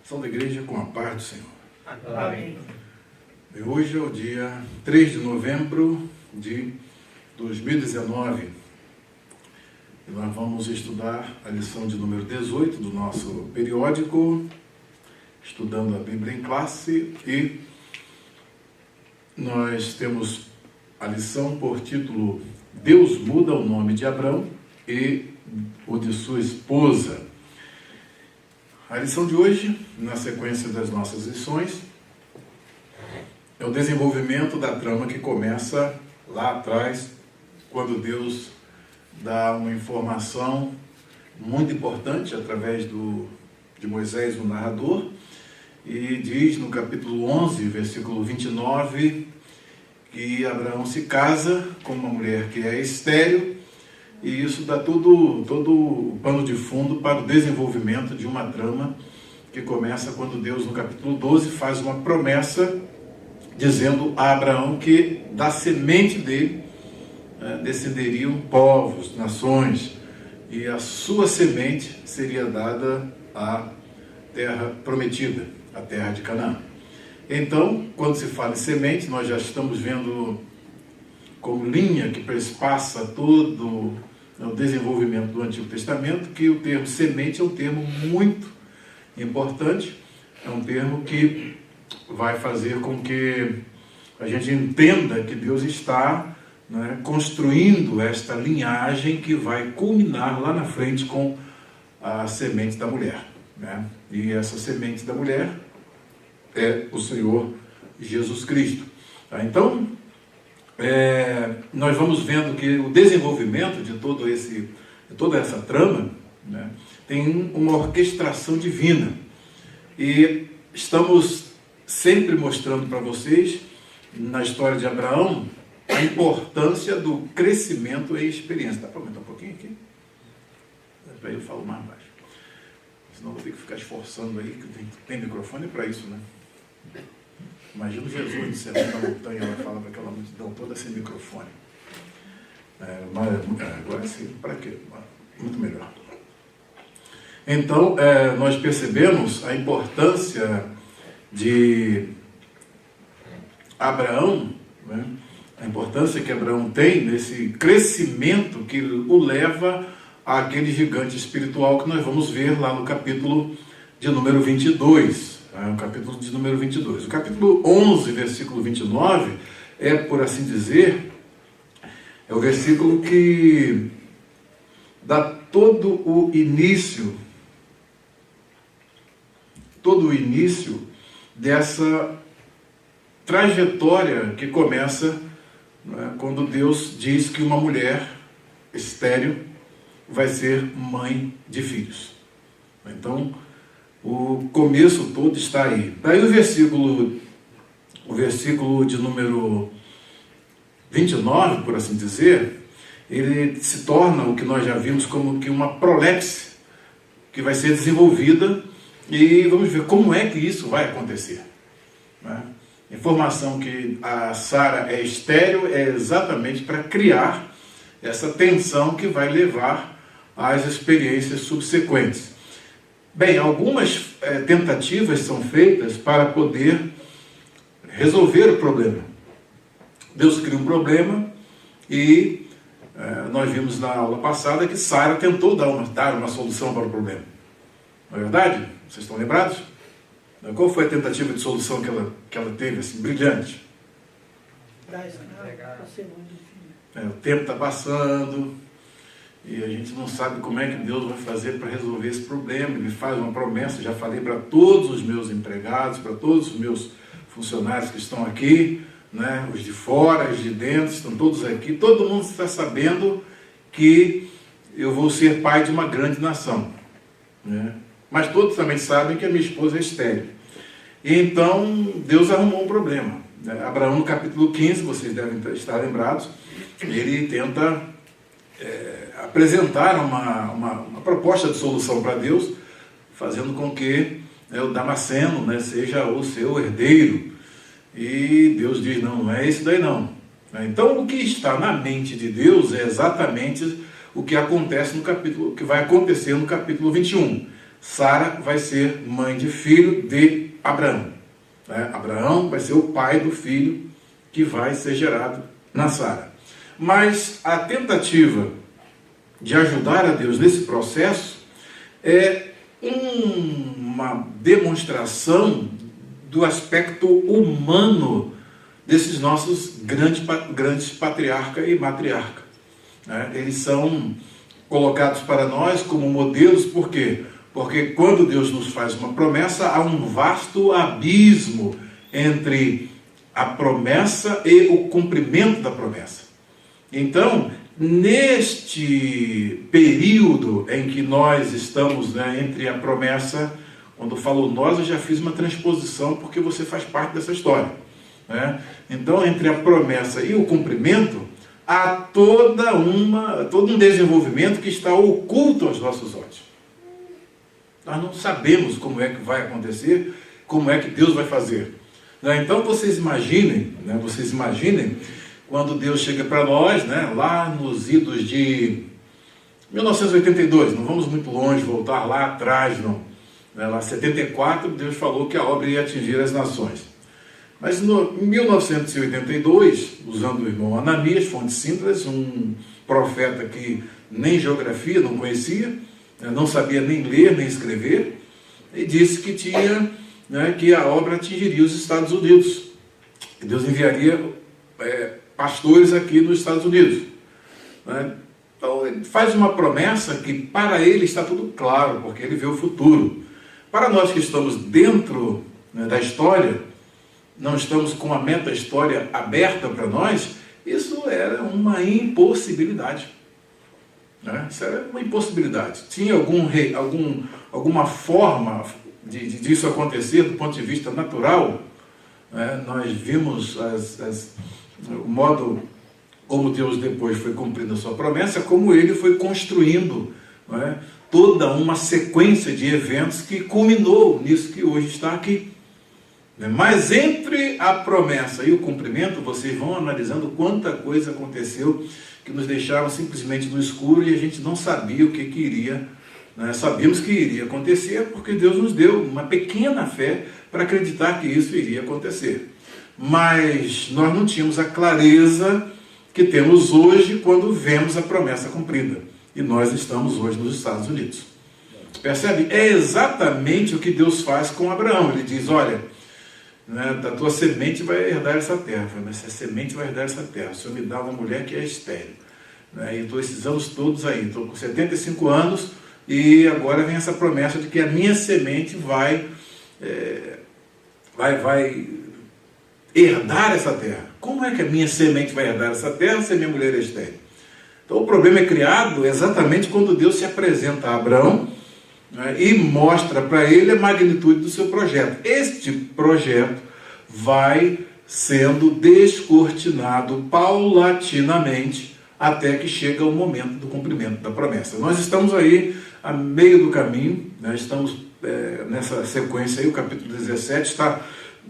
São da igreja com a paz do Senhor. Amém. E hoje é o dia 3 de novembro de 2019. E nós vamos estudar a lição de número 18 do nosso periódico, estudando a Bíblia em classe, e nós temos a lição por título Deus muda o nome de Abrão e o de sua esposa. A lição de hoje, na sequência das nossas lições, é o desenvolvimento da trama que começa lá atrás, quando Deus dá uma informação muito importante através de Moisés, o narrador, e diz no capítulo 11, versículo 29, que Abraão se casa com uma mulher que é estéril, e isso dá todo o pano de fundo para o desenvolvimento de uma trama que começa quando Deus, no capítulo 12, faz uma promessa dizendo a Abraão que da semente dele descenderiam povos, nações, e a sua semente seria dada à terra prometida, a terra de Canaã. Então, quando se fala em semente, nós já estamos vendo como linha que perspassa todo o desenvolvimento do Antigo Testamento, que o termo semente é um termo muito importante, é um termo que vai fazer com que a gente entenda que Deus está construindo esta linhagem que vai culminar lá na frente com a semente da mulher. E essa semente da mulher é o Senhor Jesus Cristo. Então, nós vamos vendo que o desenvolvimento de toda essa trama tem uma orquestração divina. E estamos sempre mostrando para vocês, na história de Abraão, a importância do crescimento em experiência. Dá para aumentar um pouquinho aqui? Para eu falo mais baixo. Senão vou ter que ficar esforçando aí, que tem microfone para isso, né? Imagina Jesus descendo da montanha, ela fala para aquela multidão toda sem microfone. Agora sim, para quê? Muito melhor. Então, nós percebemos a importância de Abraão, a importância que Abraão tem nesse crescimento que o leva àquele gigante espiritual que nós vamos ver lá no capítulo de número 22. O capítulo de número 22. O capítulo 11, versículo 29, é, por assim dizer, é o versículo que dá todo o início dessa trajetória que começa quando Deus diz que uma mulher estéril vai ser mãe de filhos. Então, o começo todo está aí. Daí o versículo de número 29, por assim dizer, ele se torna o que nós já vimos como que uma prolepse que vai ser desenvolvida, e vamos ver como é que isso vai acontecer. Informação que a Sara é estéril é exatamente para criar essa tensão que vai levar às experiências subsequentes. Bem, algumas tentativas são feitas para poder resolver o problema. Deus cria um problema e nós vimos na aula passada que Sara tentou dar uma solução para o problema. Não é verdade? Vocês estão lembrados? Qual foi a tentativa de solução que ela teve, assim, brilhante? O tempo está passando e a gente não sabe como é que Deus vai fazer para resolver esse problema. Ele faz uma promessa, já falei para todos os meus empregados, para todos os meus funcionários que estão aqui, os de fora, os de dentro, estão todos aqui. Todo mundo está sabendo que eu vou ser pai de uma grande nação. Mas todos também sabem que a minha esposa é estéril. E então Deus arrumou um problema. Abraão, no capítulo 15, vocês devem estar lembrados, ele tenta apresentar uma proposta de solução para Deus, fazendo com que o Damasceno seja o seu herdeiro. E Deus diz, não é isso daí não. Então o que está na mente de Deus é exatamente o que acontece no capítulo, o que vai acontecer no capítulo 21. Sara vai ser mãe de filho de Abraão. Abraão vai ser o pai do filho que vai ser gerado na Sara. Mas a tentativa de ajudar a Deus nesse processo é uma demonstração do aspecto humano desses nossos grandes patriarca e matriarca. Eles são colocados para nós como modelos, por quê? Porque quando Deus nos faz uma promessa, há um vasto abismo entre a promessa e o cumprimento da promessa. Então, neste período em que nós estamos, entre a promessa, quando eu falo nós, eu já fiz uma transposição, porque você faz parte dessa história. Então, entre a promessa e o cumprimento, há todo um desenvolvimento que está oculto aos nossos olhos. Nós não sabemos como é que vai acontecer, como é que Deus vai fazer. Então, vocês imaginem quando Deus chega para nós, lá nos idos de 1982, não vamos muito longe, voltar lá atrás, não. Lá em 74, Deus falou que a obra ia atingir as nações. Mas em 1982, usando o irmão Ananias, fonte simples, um profeta que nem geografia não conhecia, não sabia nem ler, nem escrever, e disse que que a obra atingiria os Estados Unidos. Que Deus enviaria pastores aqui nos Estados Unidos. Então, ele faz uma promessa que para ele está tudo claro, porque ele vê o futuro. Para nós que estamos dentro da história, não estamos com a meta-história aberta para nós, isso era uma impossibilidade. Isso era uma impossibilidade. Tinha alguma forma disso acontecer do ponto de vista natural? Nós vimos o modo como Deus depois foi cumprindo a sua promessa, como ele foi construindo toda uma sequência de eventos que culminou nisso que hoje está aqui. Mas entre a promessa e o cumprimento, vocês vão analisando quanta coisa aconteceu que nos deixava simplesmente no escuro e a gente não sabia o que iria. Sabíamos que iria acontecer porque Deus nos deu uma pequena fé para acreditar que isso iria acontecer. Mas nós não tínhamos a clareza que temos hoje quando vemos a promessa cumprida. E nós estamos hoje nos Estados Unidos. Percebe? É exatamente o que Deus faz com Abraão. Ele diz, olha, da tua semente vai herdar essa terra. Mas essa semente vai herdar essa terra. O Senhor me dá uma mulher que é estéril. E estou esses anos todos aí. Estou com 75 anos e agora vem essa promessa de que a minha semente vai herdar essa terra. Como é que a minha semente vai herdar essa terra se a minha mulher é estéril? Então o problema é criado exatamente quando Deus se apresenta a Abraão e mostra para ele a magnitude do seu projeto. Este projeto vai sendo descortinado paulatinamente até que chega o momento do cumprimento da promessa. Nós estamos aí a meio do caminho, estamos nessa sequência aí, o capítulo 17 está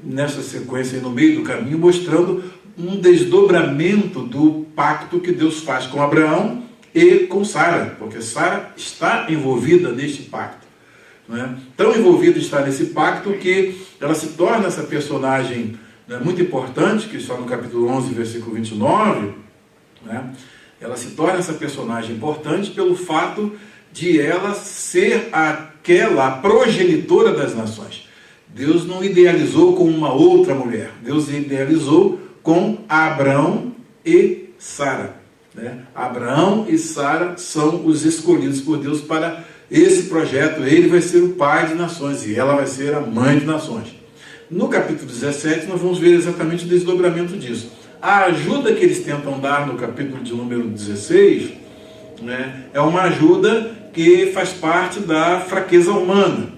nessa sequência aí no meio do caminho, mostrando um desdobramento do pacto que Deus faz com Abraão e com Sara, porque Sara está envolvida neste pacto. Tão envolvida está nesse pacto que ela se torna essa personagem muito importante, que está no capítulo 11, versículo 29, ela se torna essa personagem importante pelo fato de ela ser aquela progenitora das nações. Deus não idealizou com uma outra mulher, Deus idealizou com Abraão e Sara. Abraão e Sara são os escolhidos por Deus para esse projeto. Ele vai ser o pai de nações e ela vai ser a mãe de nações. No capítulo 17 nós vamos ver exatamente o desdobramento disso. A ajuda que eles tentam dar no capítulo de número 16 é uma ajuda que faz parte da fraqueza humana.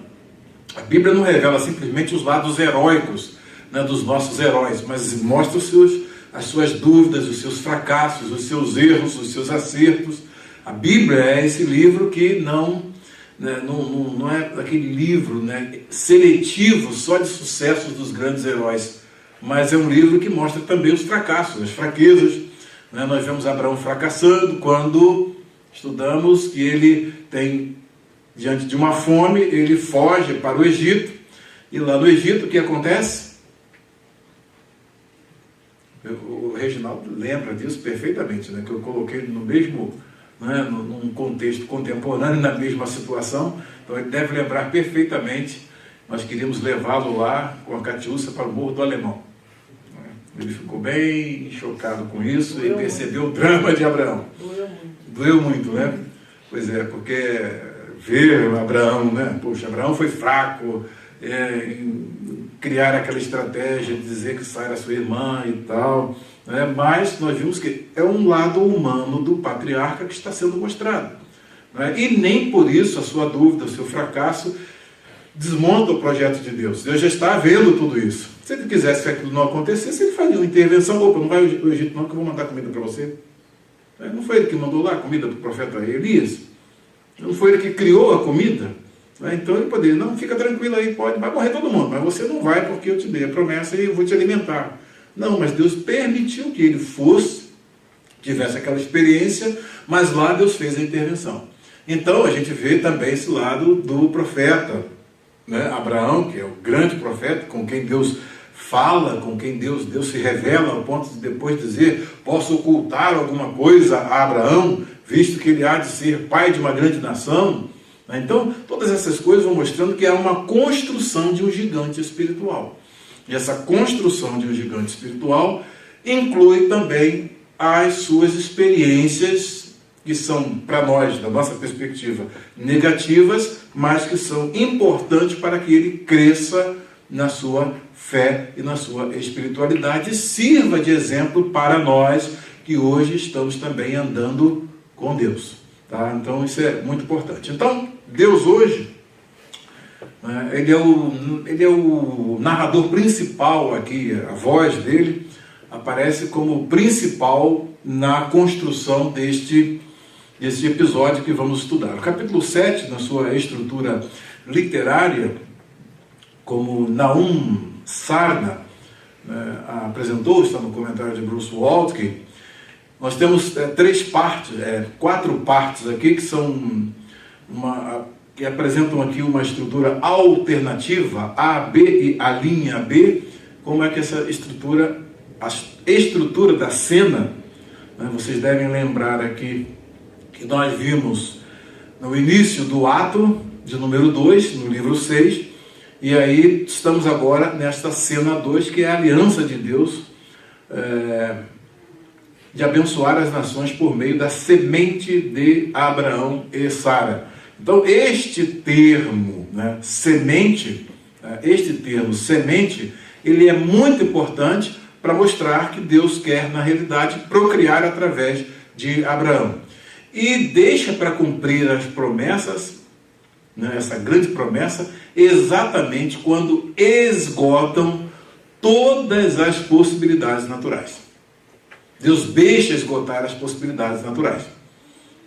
A Bíblia não revela simplesmente os lados heróicos dos nossos heróis, mas mostra as suas dúvidas, os seus fracassos, os seus erros, os seus acertos. A Bíblia é esse livro que não é aquele livro seletivo só de sucessos dos grandes heróis, mas é um livro que mostra também os fracassos, as fraquezas. Nós vemos Abraão fracassando quando estudamos que ele tem diante de uma fome, ele foge para o Egito, e lá no Egito o que acontece? O Reginaldo lembra disso perfeitamente, né? Que eu coloquei no mesmo, né, num contexto contemporâneo, na mesma situação, então ele deve lembrar perfeitamente. Nós queríamos levá-lo lá com a Catiúcia para o Morro do Alemão. Ele ficou bem chocado com isso e percebeu o drama de Abraão. Doeu muito, né? Pois é, porque ver Abraão, né? Poxa, Abraão foi fraco, em criar aquela estratégia de dizer que Sara era sua irmã e tal, né? Mas nós vimos que é um lado humano do patriarca que está sendo mostrado, né? E nem por isso a sua dúvida, o seu fracasso desmonta o projeto de Deus. Deus já está vendo tudo isso. Se ele quisesse que aquilo não acontecesse, ele faria uma intervenção. Opa, não vai ao Egito não, que eu vou mandar comida para você. Não foi ele que mandou lá a comida para o profeta Elias? Não foi ele que criou a comida? Então ele poderia, não, fica tranquilo aí, vai morrer todo mundo, mas você não vai porque eu te dei a promessa e eu vou te alimentar. Não, mas Deus permitiu que ele fosse, tivesse aquela experiência, mas lá Deus fez a intervenção. Então a gente vê também esse lado do profeta, né? Abraão, que é o grande profeta, com quem Deus fala, com quem Deus se revela, ao ponto de depois dizer, posso ocultar alguma coisa a Abraão, visto que ele há de ser pai de uma grande nação. Então, todas essas coisas vão mostrando que há uma construção de um gigante espiritual. E essa construção de um gigante espiritual inclui também as suas experiências, que são, para nós, da nossa perspectiva, negativas, mas que são importantes para que ele cresça na sua fé e na sua espiritualidade e sirva de exemplo para nós que hoje estamos também andando com Deus. Tá? Então isso é muito importante. Então, Deus hoje, ele é o narrador principal aqui, a voz dele aparece como principal na construção deste episódio que vamos estudar. O capítulo 7, na sua estrutura literária, como Nahum Sarna apresentou, está no comentário de Bruce Waltke, nós temos quatro partes aqui que são que apresentam aqui uma estrutura alternativa, A, B e a linha B. Como é que essa estrutura, a estrutura da cena, né, vocês devem lembrar aqui que nós vimos no início do ato de número 2, no livro 6, e aí estamos agora nesta cena 2, que é a aliança de Deus de abençoar as nações por meio da semente de Abraão e Sara. Então, este termo, né, semente, ele é muito importante para mostrar que Deus quer, na realidade, procriar através de Abraão. E deixa para cumprir as promessas, né, essa grande promessa, exatamente quando esgotam todas as possibilidades naturais. Deus deixa esgotar as possibilidades naturais.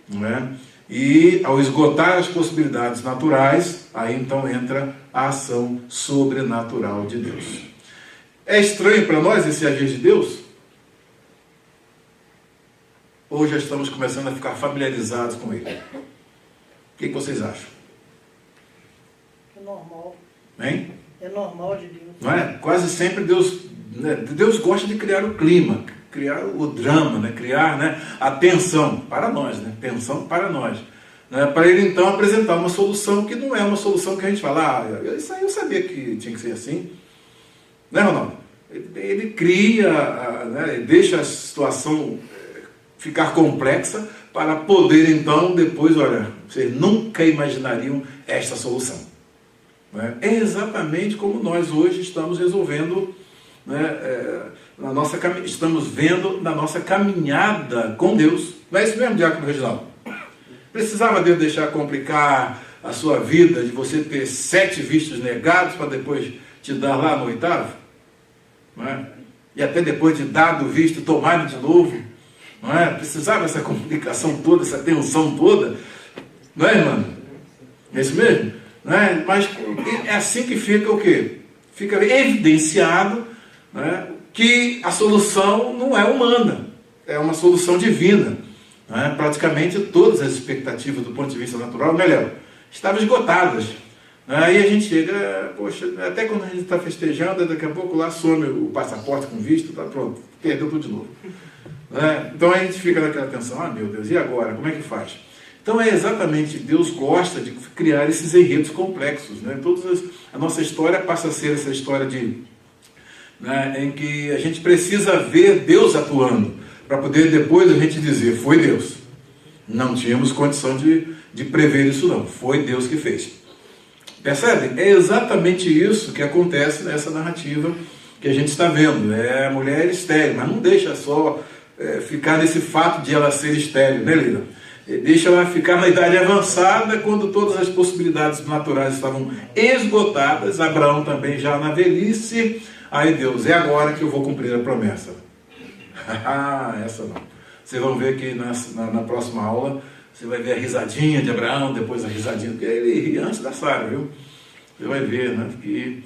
Não é? E ao esgotar as possibilidades naturais, aí então entra a ação sobrenatural de Deus. É estranho para nós esse agir de Deus? Ou já estamos começando a ficar familiarizados com ele? O que vocês acham? É normal. Hein? É normal de Deus. Não é? Quase sempre Deus gosta de criar o clima, criar o drama, né? Criar, né, a tensão para nós, né? Tensão para nós. Né? Para ele então apresentar uma solução que não é uma solução que a gente fala, isso aí eu sabia que tinha que ser assim. Né, Ronaldo? Ele cria, né, deixa a situação ficar complexa para poder então depois, olha, vocês nunca imaginariam esta solução. Né? É exatamente como nós hoje estamos resolvendo, né, estamos vendo na nossa caminhada com Deus. Não é isso mesmo, Diácono Reginaldo? Precisava Deus deixar complicar a sua vida, de você ter 7 vistos negados para depois te dar lá no 8º? Não é? E até depois de dado o visto, tomar de novo? Não é? Precisava essa complicação toda, essa tensão toda? Não é, irmão? É isso mesmo? Não é? Mas é assim que fica o quê? Fica evidenciado, né, que a solução não é humana, é uma solução divina. Né? Praticamente todas as expectativas do ponto de vista natural, né, Léo? estavam esgotadas. Aí a gente chega, poxa, até quando a gente está festejando, daqui a pouco lá some o passaporte com visto, tá pronto, perdeu tudo de novo. Então a gente fica naquela tensão, meu Deus, e agora? Como é que faz? Então é exatamente, Deus gosta de criar esses enredos complexos. A nossa história passa a ser essa história em que a gente precisa ver Deus atuando, para poder depois a gente dizer, foi Deus. Não tínhamos condição de prever isso não, foi Deus que fez. Percebe? É exatamente isso que acontece nessa narrativa que a gente está vendo. É a mulher estéril, mas não deixa só ficar nesse fato de ela ser estéril, né, Lila? Deixa ela ficar na idade avançada, quando todas as possibilidades naturais estavam esgotadas. Abraão também já na velhice. Aí Deus, é agora que eu vou cumprir a promessa. Essa não. Vocês vão ver que na próxima aula você vai ver a risadinha de Abraão, depois a risadinha, porque ele ria antes da Sara, viu? Você vai ver, né? E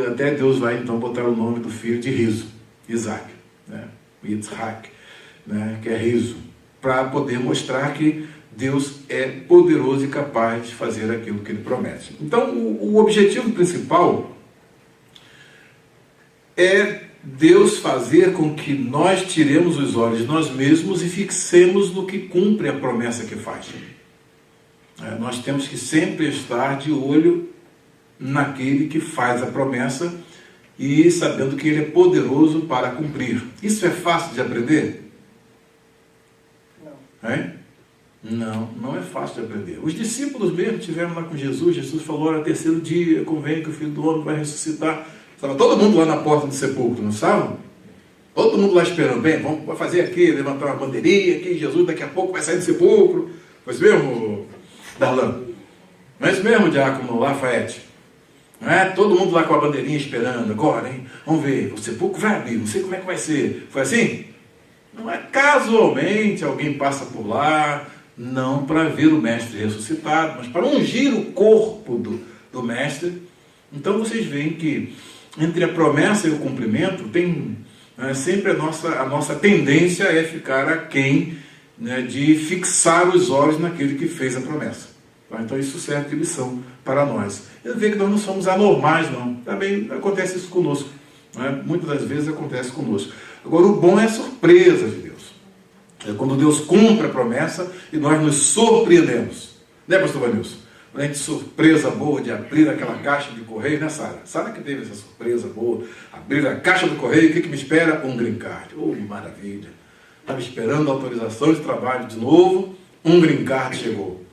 até Deus vai então botar o nome do filho de riso, Isaac, né? Yitzhak, né? Que é riso, para poder mostrar que Deus é poderoso e capaz de fazer aquilo que ele promete. Então, o objetivo principal é Deus fazer com que nós tiremos os olhos de nós mesmos e fixemos no que cumpre a promessa que faz. Nós temos que sempre estar de olho naquele que faz a promessa e sabendo que ele é poderoso para cumprir. Isso é fácil de aprender? Não. Não é fácil de aprender. Os discípulos mesmo estiveram lá com Jesus. Jesus falou, no terceiro dia, convém que o Filho do Homem vai ressuscitar. Estava todo mundo lá na porta do sepulcro, não estavam? Todo mundo lá esperando. Bem, vamos fazer aqui, levantar uma bandeirinha aqui, Jesus daqui a pouco vai sair do sepulcro. Foi isso mesmo, Darlan? Não é isso mesmo, Diácono Lafayette? Não é? Todo mundo lá com a bandeirinha esperando. Agora, hein? Vamos ver, o sepulcro vai abrir, não sei como é que vai ser. Foi assim? Não é casualmente alguém passa por lá, não para ver o mestre ressuscitado, mas para ungir o corpo do mestre. Então vocês veem que entre a promessa e o cumprimento, tem sempre a nossa tendência é ficar aquém, né, de fixar os olhos naquele que fez a promessa. Tá? Então isso serve de lição para nós. Eu vejo que nós não somos anormais, não. Também acontece isso conosco. Né? Muitas das vezes acontece conosco. Agora, o bom é a surpresa de Deus. É quando Deus cumpre a promessa e nós nos surpreendemos. Né, pastor Vanilson? Que surpresa boa de abrir aquela caixa de correio, né, Sara? Sara que teve essa surpresa boa. Abrir a caixa do correio, o que me espera? Um green card. Oh, maravilha. Estava esperando a autorização de trabalho de novo, um green card chegou.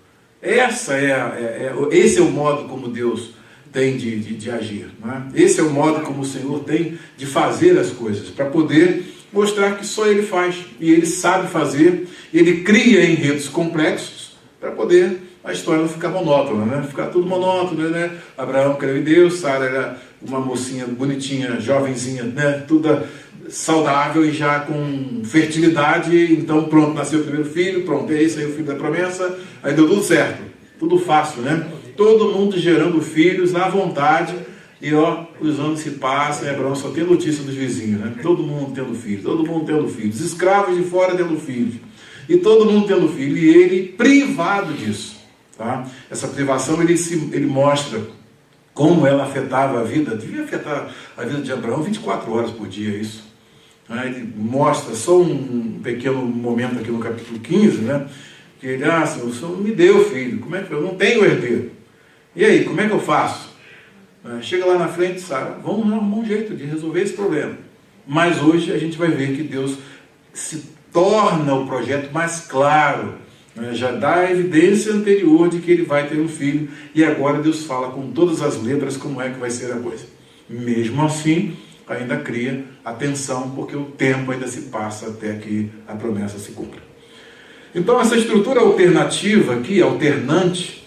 Esse é o modo como Deus tem de agir. Né? Esse é o modo como o Senhor tem de fazer as coisas, para poder mostrar que só Ele faz. E Ele sabe fazer, Ele cria enredos complexos para poder a história não ficar monótona, né? Ficar tudo monótono, né? Abraão creu em Deus, Sara era uma mocinha bonitinha, jovenzinha, né? Toda saudável e já com fertilidade, então pronto, nasceu o primeiro filho, pronto, é esse aí o filho da promessa, aí deu tudo certo, tudo fácil, né? Todo mundo gerando filhos na vontade, e os anos se passam, e Abraão só tem notícia dos vizinhos, né? Todo mundo tendo filhos, escravos de fora tendo filhos, e todo mundo tendo filho, e ele privado disso. Tá? Essa privação ele mostra como ela afetava a vida, devia afetar a vida de Abraão 24 horas por dia, isso. Ele mostra só um pequeno momento aqui no capítulo 15, né? Que ele, Senhor, o Senhor me deu filho, como é que eu não tenho herdeiro? E aí, como é que eu faço? Chega lá na frente, Sara, vamos arrumar um jeito de resolver esse problema. Mas hoje a gente vai ver que Deus se torna o projeto mais claro, já dá a evidência anterior de que ele vai ter um filho, e agora Deus fala com todas as letras como é que vai ser a coisa. Mesmo assim, ainda cria a tensão, porque o tempo ainda se passa até que a promessa se cumpra. Então essa estrutura alternativa aqui, alternante,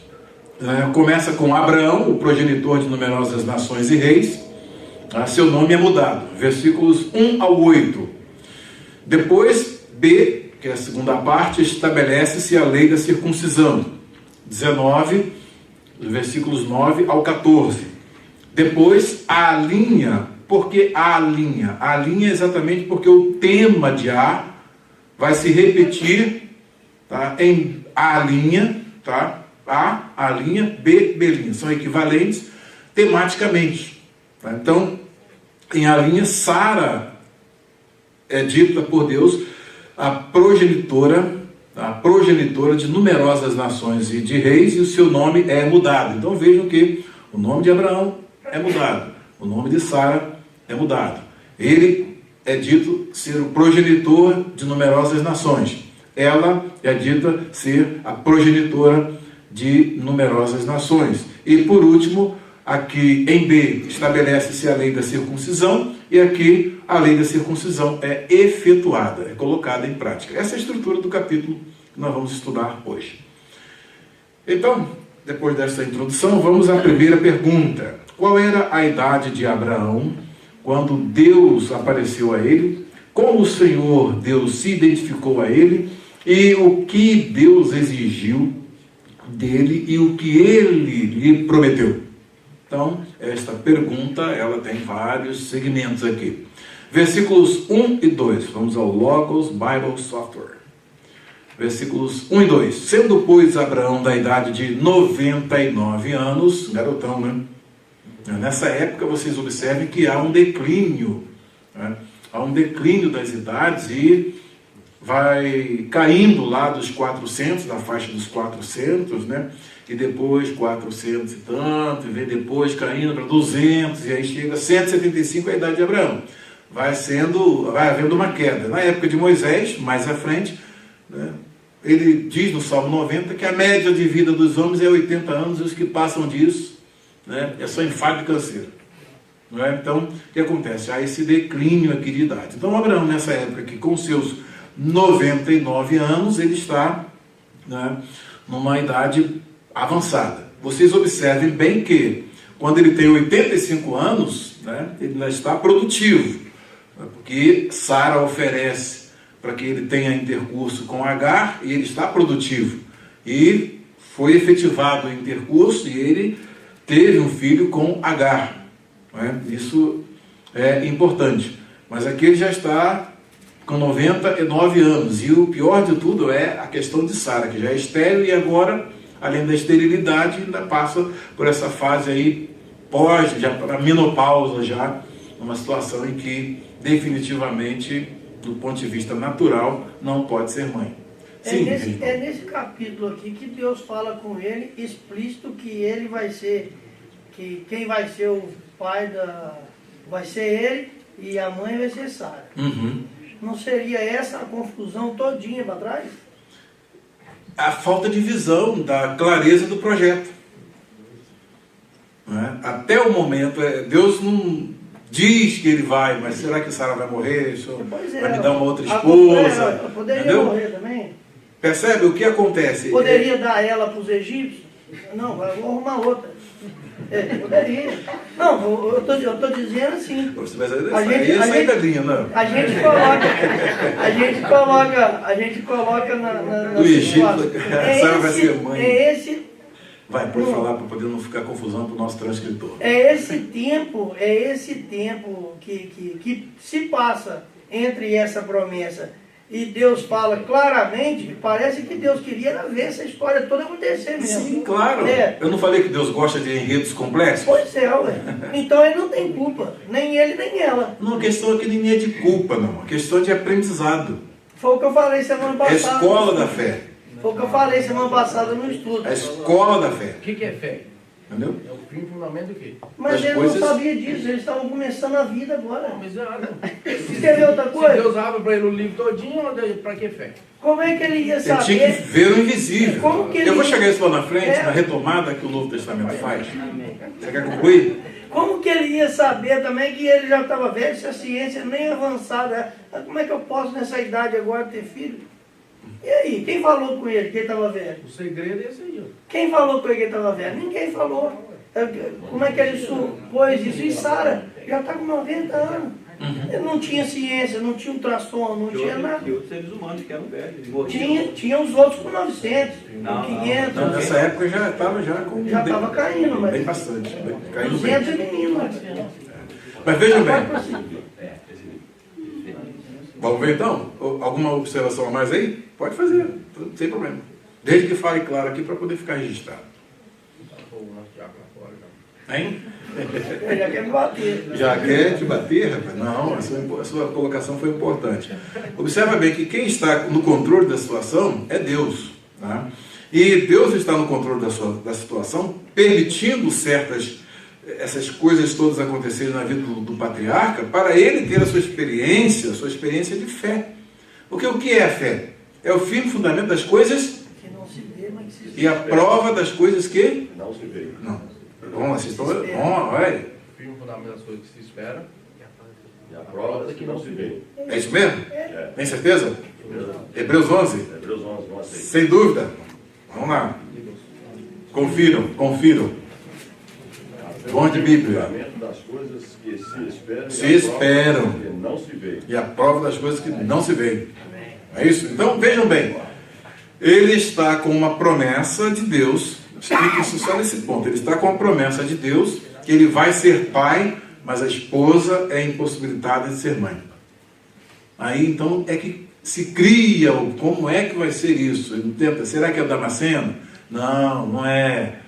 começa com Abraão, o progenitor de numerosas nações e reis. Seu nome é mudado, versículos 1 ao 8. Depois, B, que é a segunda parte, estabelece-se a lei da circuncisão. 19, versículos 9 ao 14. Depois, a linha. Por que a linha? A linha é exatamente porque o tema de A vai se repetir, tá, em a linha, tá, A, A', B, B'. São equivalentes tematicamente. Tá? Então, em A', Sara é dita por Deus a progenitora de numerosas nações e de reis, e o seu nome é mudado. Então vejam que o nome de Abraão é mudado, o nome de Sara é mudado. Ele é dito ser o progenitor de numerosas nações. Ela é dita ser a progenitora de numerosas nações. E por último, aqui em B estabelece-se a lei da circuncisão, e aqui a lei da circuncisão é efetuada, é colocada em prática. Essa é a estrutura do capítulo que nós vamos estudar hoje. Então, depois dessa introdução, vamos à primeira pergunta. Qual era a idade de Abraão quando Deus apareceu a ele? Como o Senhor Deus se identificou a ele? E o que Deus exigiu dele e o que ele lhe prometeu? Então, esta pergunta, ela tem vários segmentos aqui. Versículos 1 e 2. Vamos ao Logos Bible Software. Versículos 1 e 2. Sendo, pois, Abraão da idade de 99 anos, garotão, né? Nessa época, vocês observem que há um declínio, né? Há um declínio das idades e vai caindo lá dos 400, da faixa dos 400, né? E depois 400 e tanto, e vem depois caindo para 200, e aí chega a 175 a idade de Abraão. Vai havendo uma queda. Na época de Moisés, mais à frente, né, ele diz no Salmo 90 que a média de vida dos homens é 80 anos, e os que passam disso, né, é só infarto e canseiro. Não é? Então, o que acontece? Há esse declínio aqui de idade. Então, Abraão, nessa época aqui, com seus 99 anos, ele está, né, numa idade avançada. Vocês observem bem que, quando ele tem 85 anos, né, ele ainda está produtivo, né, porque Sara oferece para que ele tenha intercurso com Agar, e ele está produtivo. E foi efetivado o intercurso, e ele teve um filho com Agar. Né? Isso é importante. Mas aqui ele já está com 99 anos. E o pior de tudo é a questão de Sara, que já é estéril, e agora, além da esterilidade, ainda passa por essa fase aí pós, já para menopausa, já numa situação em que definitivamente, do ponto de vista natural, não pode ser mãe. Sim, é nesse capítulo aqui que Deus fala com ele, explícito, que ele vai ser, que quem vai ser o pai vai ser ele, e a mãe vai ser Sara. Uhum. Não seria essa a confusão todinha para trás? A falta de visão, da clareza do projeto. Não é? Até o momento, Deus não diz que ele vai, mas será que Sara vai morrer? Vai me dar uma outra esposa? Poderia entendeu? morrer também? Percebe o que acontece? Poderia dar ela para os egípcios? Não, vou arrumar outra. Poderia. Não, eu estou dizendo assim. Você vai sair da linha, não? A gente coloca na o Egito, Sara vai ser mãe. É esse. Vai, pode falar para poder não ficar confusão para o nosso transcritor. É esse tempo que se passa entre essa promessa e Deus fala claramente, parece que Deus queria ver essa história toda acontecer mesmo. Sim, claro. Eu não falei que Deus gosta de enredos complexos? Pois é, ué. Então ele não tem culpa, nem ele nem ela. Não, a questão aqui nem é de culpa, não. A questão é de aprendizado. Foi o que eu falei semana passada. É a escola da fé. Foi o que eu falei semana passada no estudo. A escola da fé. O que é fé? Entendeu? É o fim fundamento do quê? Mas ele não sabia disso, eles estavam começando a vida agora. Não, mas Escreveu outra coisa? Se Deus abre para ele o livro todinho, para que fé? Como é que ele ia saber? Ele tinha que ver o invisível. Como que ele... Eu vou chegar isso lá na frente, na retomada que o Novo Testamento faz. Você quer concluir? Como que ele ia saber também que ele já estava velho, se a ciência nem avançada? Como é que eu posso nessa idade agora ter filho? E aí, quem falou com ele que ele estava velho? O segredo é esse aí, ó. Quem falou com ele que ele estava velho? Ninguém falou. Como é que ele supôs isso? E Sara já está com 90 anos. Ele não tinha ciência, não tinha ultrassom, não tinha nada. E outros seres humanos que eram velhos. Tinha os outros com 900, Não, com 500. Não, nessa época já estava com... Já estava caindo, mas... Bem bastante. Caindo 200 bem. é menino. Mas veja bem. Vamos ver então? Alguma observação a mais aí? Pode fazer, sem problema. Desde que fale claro aqui para poder ficar registrado. Hein? Ele já quer me bater. Já quer te bater, rapaz? Não, a sua colocação foi importante. Observa bem que quem está no controle da situação é Deus. Tá? E Deus está no controle da situação, permitindo essas coisas todas acontecerem na vida do patriarca, para ele ter a sua experiência de fé. Porque o que é a fé? É o firme fundamento das coisas Que não se vê, mas que se e a prova das coisas que Não se vê. não. Vamos, vocês estão. Olha. Firme fundamento das coisas que se espera. E a prova é que não se vê. É isso mesmo? É. Tem certeza? Hebreus 11? Hebreus 11, 1 a 6. Sem dúvida. Vamos lá. Confiram. Bom de Bíblia. Fundamento das coisas que se esperam. Se e a esperam. prova que não se vê. E a prova das coisas que não se veem. É isso? Então vejam bem. Ele está com uma promessa de Deus. Explique isso só nesse ponto. Ele está com a promessa de Deus que ele vai ser pai, mas a esposa é impossibilitada de ser mãe. Aí então é que se cria como é que vai ser isso. Ele tenta, será que é o Damasceno? Não, não é.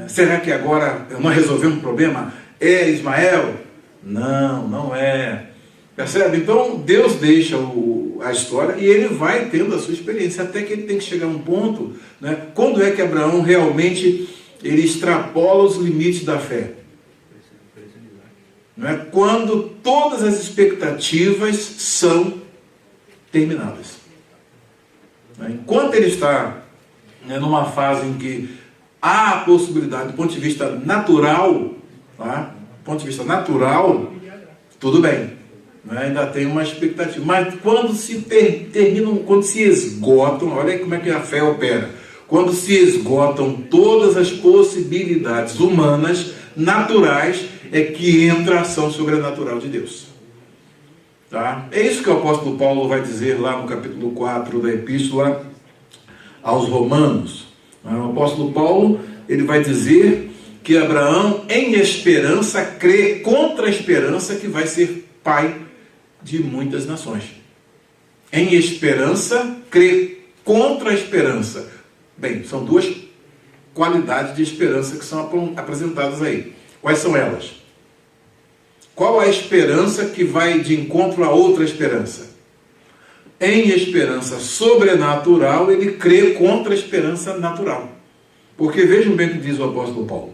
Será que agora nós resolvemos um problema? É Ismael? Não, não é. Percebe? Então Deus deixa a história e ele vai tendo a sua experiência, até que ele tem que chegar a um ponto, né? Quando é que Abraão realmente ele extrapola os limites da fé? Não é? Quando todas as expectativas são terminadas. Enquanto ele está, né, numa fase em que há a possibilidade, do ponto de vista natural, tá? Do ponto de vista natural, tudo bem. Ainda tem uma expectativa. Mas quando se terminam, quando se esgotam, olha aí como é que a fé opera. Quando se esgotam todas as possibilidades humanas, naturais, é que entra a ação sobrenatural de Deus. Tá? É isso que o apóstolo Paulo vai dizer lá no capítulo 4 da Epístola aos Romanos. O apóstolo Paulo, ele vai dizer que Abraão, em esperança, crê contra a esperança que vai ser pai de muitas nações. Em esperança, crê contra a esperança. Bem, são duas qualidades de esperança que são apresentadas aí. Quais são elas? Qual a esperança que vai de encontro a outra esperança? Em esperança sobrenatural, ele crê contra a esperança natural. Porque vejam bem o que diz o apóstolo Paulo.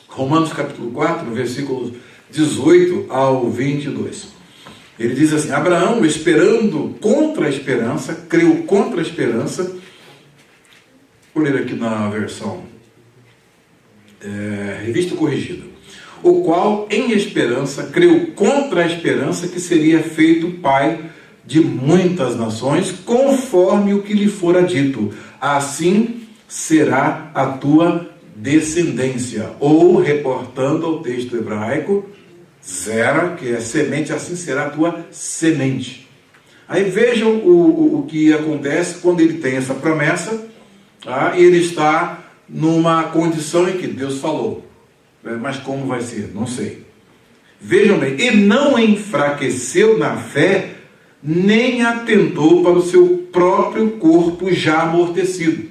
Romanos capítulo 4, versículos 18 ao 22. Ele diz assim: Abraão, esperando contra a esperança, creu contra a esperança. Vou ler aqui na versão Revista Corrigida. O qual, em esperança, creu contra a esperança que seria feito pai de muitas nações, conforme o que lhe fora dito. Assim será a tua descendência. Ou, reportando ao texto hebraico, Zera, que é semente, assim será a tua semente. Aí vejam o que acontece quando ele tem essa promessa, tá? E ele está numa condição em que Deus falou. Mas como vai ser? Não sei. Vejam bem, e não enfraqueceu na fé, nem atentou para o seu próprio corpo já amortecido,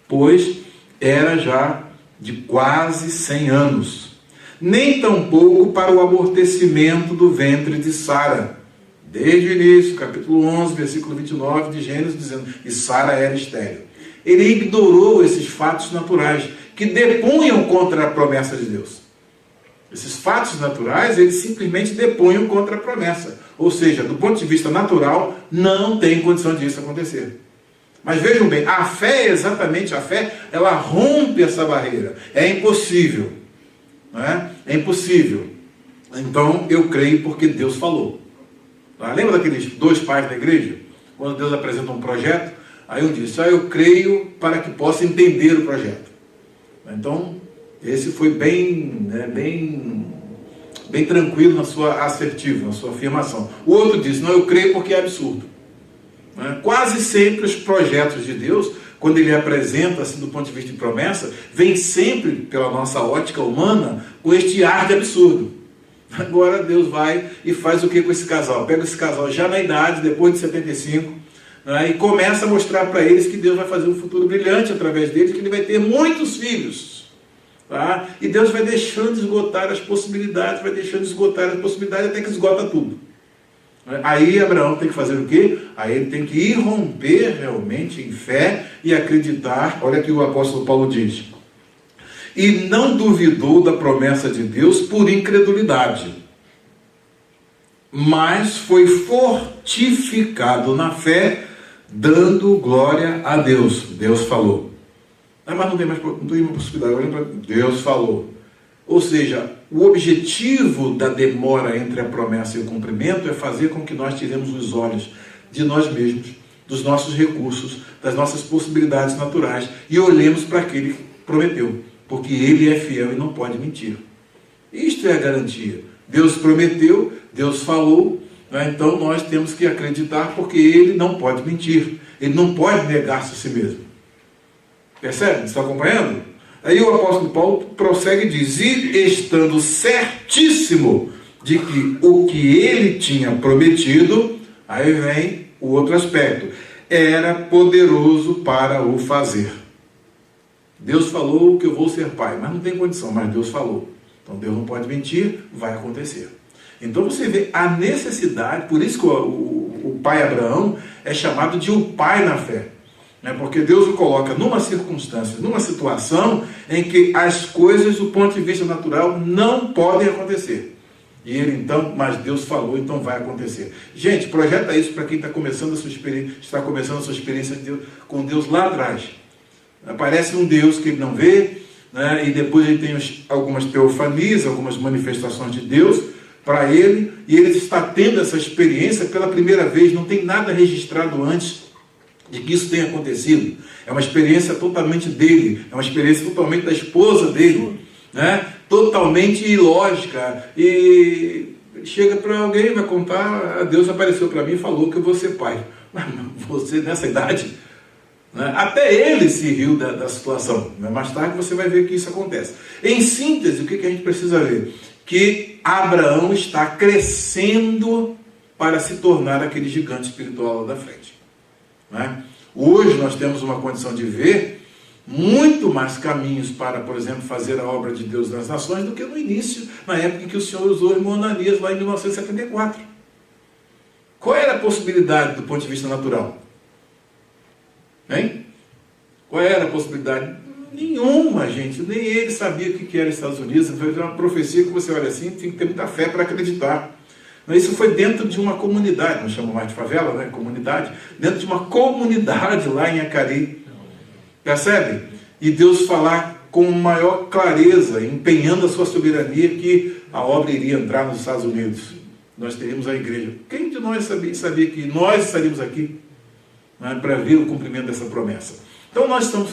pois era já de quase 100 anos. Nem tampouco para o amortecimento do ventre de Sara. Desde o início, capítulo 11, versículo 29 de Gênesis, dizendo que Sara era estéril. Ele ignorou esses fatos naturais que depunham contra a promessa de Deus. Esses fatos naturais, eles simplesmente depunham contra a promessa. Ou seja, do ponto de vista natural, não tem condição disso acontecer. Mas vejam bem, a fé, exatamente a fé, ela rompe essa barreira. É impossível. Não é? É impossível. Então, eu creio porque Deus falou. Tá? Lembra daqueles dois pais da igreja? Quando Deus apresenta um projeto, aí um disse, eu creio para que possa entender o projeto. Então, esse foi bem tranquilo na sua assertiva, na sua afirmação. O outro disse, não, eu creio porque é absurdo. Quase sempre os projetos de Deus, quando ele apresenta assim do ponto de vista de promessa, vem sempre pela nossa ótica humana com este ar de absurdo. Agora Deus vai e faz o que com esse casal? Pega esse casal já na idade, depois de 75, né? E começa a mostrar para eles que Deus vai fazer um futuro brilhante através deles, que ele vai ter muitos filhos. Tá? E Deus vai deixando esgotar as possibilidades, até que esgota tudo. Aí Abraão tem que fazer o quê? Aí ele tem que irromper realmente em fé e acreditar. Olha o que o apóstolo Paulo diz. E não duvidou da promessa de Deus por incredulidade, mas foi fortificado na fé, dando glória a Deus. Deus falou. Mas não tem mais possibilidade. Olha para Deus falou. Ou seja, o objetivo da demora entre a promessa e o cumprimento é fazer com que nós tiremos os olhos de nós mesmos, dos nossos recursos, das nossas possibilidades naturais e olhemos para aquele que prometeu, porque ele é fiel e não pode mentir. Isto é a garantia. Deus prometeu, Deus falou, né? Então nós temos que acreditar, porque ele não pode mentir, ele não pode negar-se a si mesmo. Percebe? Você está acompanhando? Aí o apóstolo Paulo prossegue e diz: e estando certíssimo de que o que ele tinha prometido, aí vem o outro aspecto, era poderoso para o fazer. Deus falou que eu vou ser pai, mas não tem condição, mas Deus falou. Então Deus não pode mentir, vai acontecer. Então você vê a necessidade, por isso que o pai Abraão é chamado de o pai na fé. Porque Deus o coloca numa circunstância, numa situação em que as coisas do ponto de vista natural não podem acontecer. E ele então, mas Deus falou, então vai acontecer. Gente, projeta isso para quem está começando a sua experiência com Deus lá atrás. Aparece um Deus que ele não vê, né? E depois ele tem algumas teofanias, algumas manifestações de Deus para ele, e ele está tendo essa experiência pela primeira vez, não tem nada registrado antes de que isso tenha acontecido. É uma experiência totalmente dele, é uma experiência totalmente da esposa dele, né? Totalmente ilógica, e chega para alguém, vai contar: Deus apareceu para mim e falou que eu vou ser pai. Mas você nessa idade, né? Até ele se riu da situação, né? Mais tarde você vai ver que isso acontece. Em síntese, o que a gente precisa ver? Que Abraão está crescendo para se tornar aquele gigante espiritual lá da frente. Hoje nós temos uma condição de ver muito mais caminhos para, por exemplo, fazer a obra de Deus nas nações do que no início, na época em que o Senhor usou o irmão Ananias, lá em 1974. Qual era a possibilidade do ponto de vista natural? Hein? Qual era a possibilidade? Nenhuma, gente. Nem ele sabia o que era Estados Unidos. Foi uma profecia que você olha assim, tem que ter muita fé para acreditar. Mas isso foi dentro de uma comunidade, não chama mais de favela, né? Comunidade, dentro de uma comunidade lá em Acari. Percebe? E Deus falar com maior clareza, empenhando a sua soberania, que a obra iria entrar nos Estados Unidos. Nós teríamos a igreja. Quem de nós sabia que nós estaríamos aqui, né, para ver o cumprimento dessa promessa? Então nós estamos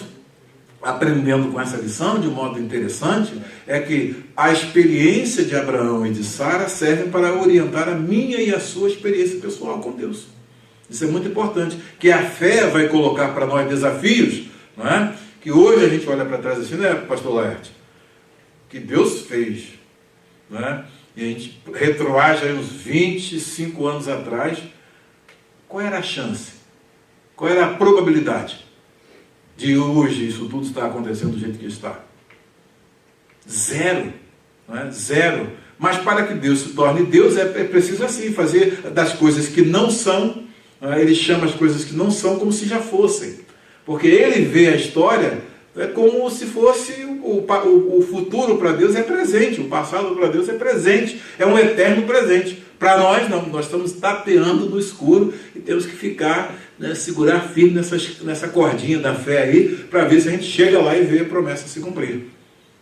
aprendendo com essa lição, de um modo interessante, é que a experiência de Abraão e de Sara serve para orientar a minha e a sua experiência pessoal com Deus. Isso é muito importante, que a fé vai colocar para nós desafios, não é? Que hoje a gente olha para trás assim, né, pastor Laerte? Que Deus fez, não é? E a gente retroage aí uns 25 anos atrás. Qual era a chance? Qual era a probabilidade de hoje isso tudo está acontecendo do jeito que está? Zero. Não é? Zero. Mas para que Deus se torne Deus, é preciso assim, fazer das coisas que não são, não é? Ele chama as coisas que não são como se já fossem. Porque ele vê a história como se fosse o futuro para Deus é presente, o passado para Deus é presente, é um eterno presente. Para nós não, nós estamos tateando no escuro e temos que ficar, né, segurar firme nessa cordinha da fé aí, para ver se a gente chega lá e vê a promessa se cumprir.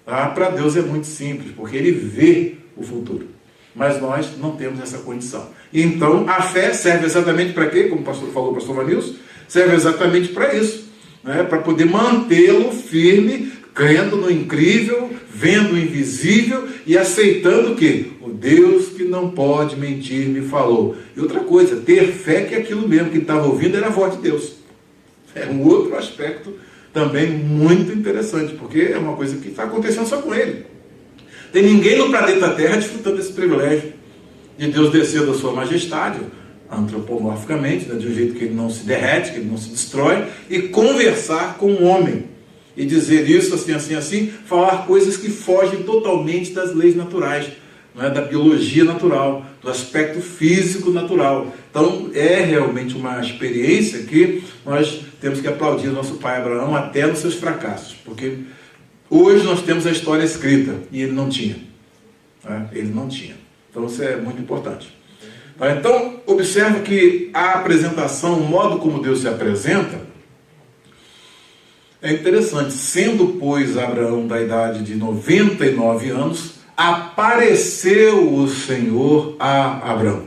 Tá? Para Deus é muito simples, porque ele vê o futuro. Mas nós não temos essa condição. E então a fé serve exatamente para quê? Como falou o pastor Vanilson, serve exatamente para isso. Né, para poder mantê-lo firme, crendo no incrível, vendo o invisível e aceitando que o Deus que não pode mentir me falou. E outra coisa, ter fé que aquilo mesmo que ele estava ouvindo era a voz de Deus. É um outro aspecto também muito interessante, porque é uma coisa que está acontecendo só com ele. Tem ninguém no planeta Terra desfrutando desse privilégio de Deus descer da sua majestade, antropomorficamente, né, de um jeito que ele não se derrete, que ele não se destrói, e conversar com o homem, e dizer isso assim, assim, assim, falar coisas que fogem totalmente das leis naturais, não é, da biologia natural, do aspecto físico natural. Então é realmente uma experiência que nós temos que aplaudir o nosso pai Abraão até nos seus fracassos, porque hoje nós temos a história escrita e ele não tinha. Ele não tinha. Então isso é muito importante. Então observa que a apresentação, o modo como Deus se apresenta, é interessante. Sendo, pois, Abraão da idade de 99 anos, apareceu o Senhor a Abraão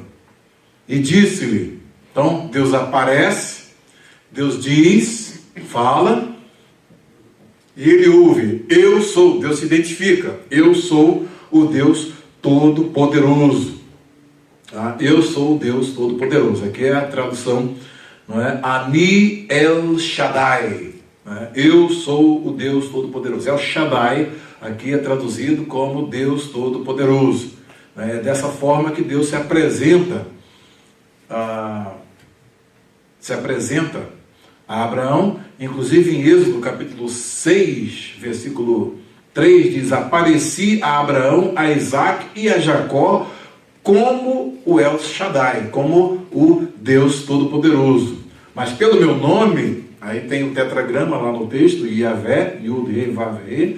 e disse-lhe. Então Deus aparece, Deus diz, fala, e ele ouve. Eu sou, Deus se identifica, eu sou o Deus Todo-Poderoso. Eu sou o Deus Todo-Poderoso. Aqui é a tradução, não é? Ani El Shaddai. Eu sou o Deus Todo-Poderoso. El Shaddai aqui é traduzido como Deus Todo-Poderoso. É dessa forma que Deus se apresenta a Abraão. Inclusive em Êxodo capítulo 6, versículo 3, diz: apareci a Abraão, a Isaac e a Jacó como o El Shaddai, como o Deus Todo-Poderoso. Mas pelo meu nome, aí tem o tetragrama lá no texto, Yahvé, Yud, He, Vav, He,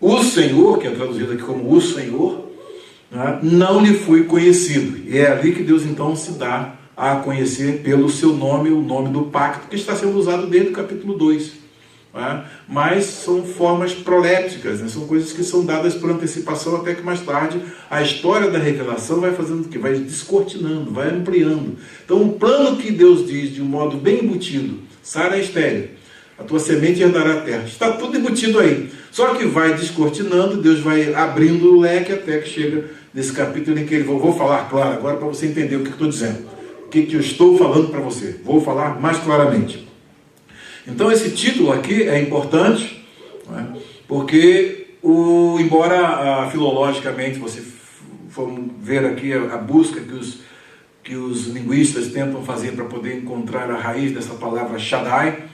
o Senhor, que é traduzido aqui como o Senhor, né, não lhe fui conhecido. E é ali que Deus então se dá a conhecer pelo seu nome, o nome do pacto, que está sendo usado desde o capítulo 2. Mas são formas prolépticas, né? São coisas que são dadas por antecipação, até que mais tarde a história da revelação vai fazendo o que? Vai descortinando, vai ampliando. Então o plano que Deus diz de um modo bem embutido: Sara é estéril, a tua semente herdará a terra, está tudo embutido aí. Só que vai descortinando, Deus vai abrindo o leque até que chega nesse capítulo em que ele vou falar claro agora para você entender o que eu estou dizendo, o que eu estou falando para você. Vou falar mais claramente. Então esse título aqui é importante, né, porque embora filologicamente você for ver aqui a busca que os linguistas tentam fazer para poder encontrar a raiz dessa palavra Shaddai,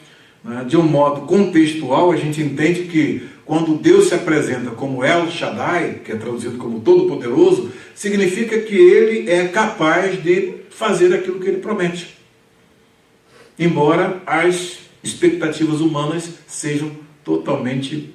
né, de um modo contextual, a gente entende que quando Deus se apresenta como El Shaddai, que é traduzido como Todo-Poderoso, significa que ele é capaz de fazer aquilo que ele promete, embora as expectativas humanas sejam totalmente,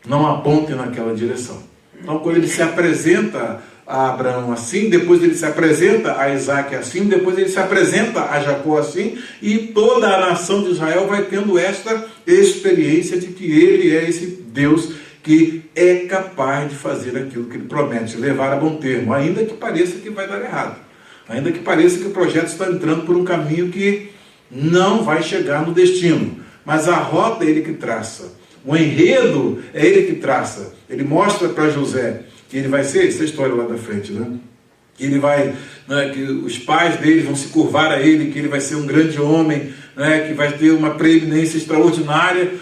não apontem naquela direção. Então quando ele se apresenta a Abraão assim, depois ele se apresenta a Isaac assim, depois ele se apresenta a Jacó assim, e toda a nação de Israel vai tendo esta experiência de que ele é esse Deus que é capaz de fazer aquilo que ele promete, levar a bom termo, ainda que pareça que vai dar errado, ainda que pareça que o projeto está entrando por um caminho que não vai chegar no destino, mas a rota é ele que traça, o enredo é ele que traça. Ele mostra para José que ele vai ser, essa história lá da frente, né? Que ele vai, né, que os pais dele vão se curvar a ele, que ele vai ser um grande homem, né, que vai ter uma preeminência extraordinária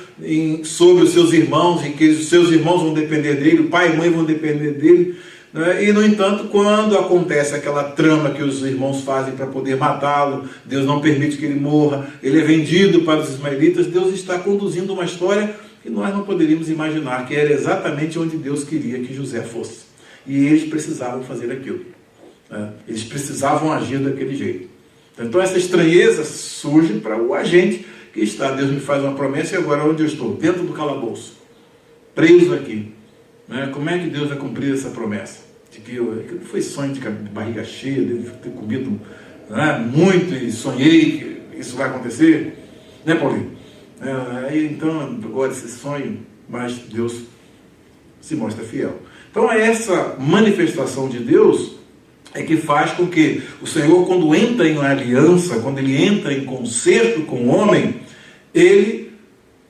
sobre os seus irmãos, e que os seus irmãos vão depender dele, o pai e mãe vão depender dele. E, no entanto, quando acontece aquela trama que os irmãos fazem para poder matá-lo, Deus não permite que ele morra, ele é vendido para os ismaelitas, Deus está conduzindo uma história que nós não poderíamos imaginar, que era exatamente onde Deus queria que José fosse. E eles precisavam fazer aquilo. Eles precisavam agir daquele jeito. Então essa estranheza surge para o agente que está. Deus me faz uma promessa e agora onde eu estou? Dentro do calabouço, preso aqui. Como é que Deus vai cumprir essa promessa? De que não foi sonho de barriga cheia, de ter comido muito e sonhei que isso vai acontecer, né, Paulinho? Então agora esse sonho, mas Deus se mostra fiel. Então essa manifestação de Deus é que faz com que o Senhor, quando entra em aliança, quando ele entra em concerto com o homem,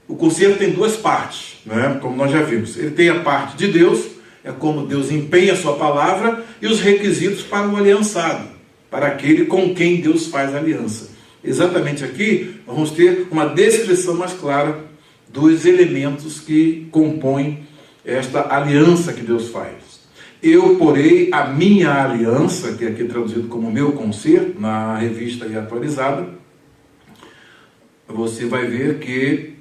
o concerto tem duas partes, né? Como nós já vimos. Ele tem a parte de Deus, é como Deus empenha a sua palavra, e os requisitos para o aliançado, para aquele com quem Deus faz aliança. Exatamente aqui, vamos ter uma descrição mais clara dos elementos que compõem esta aliança que Deus faz. eu porei a minha aliança, que é aqui traduzido como meu conserto, na revista aí atualizada, você vai ver que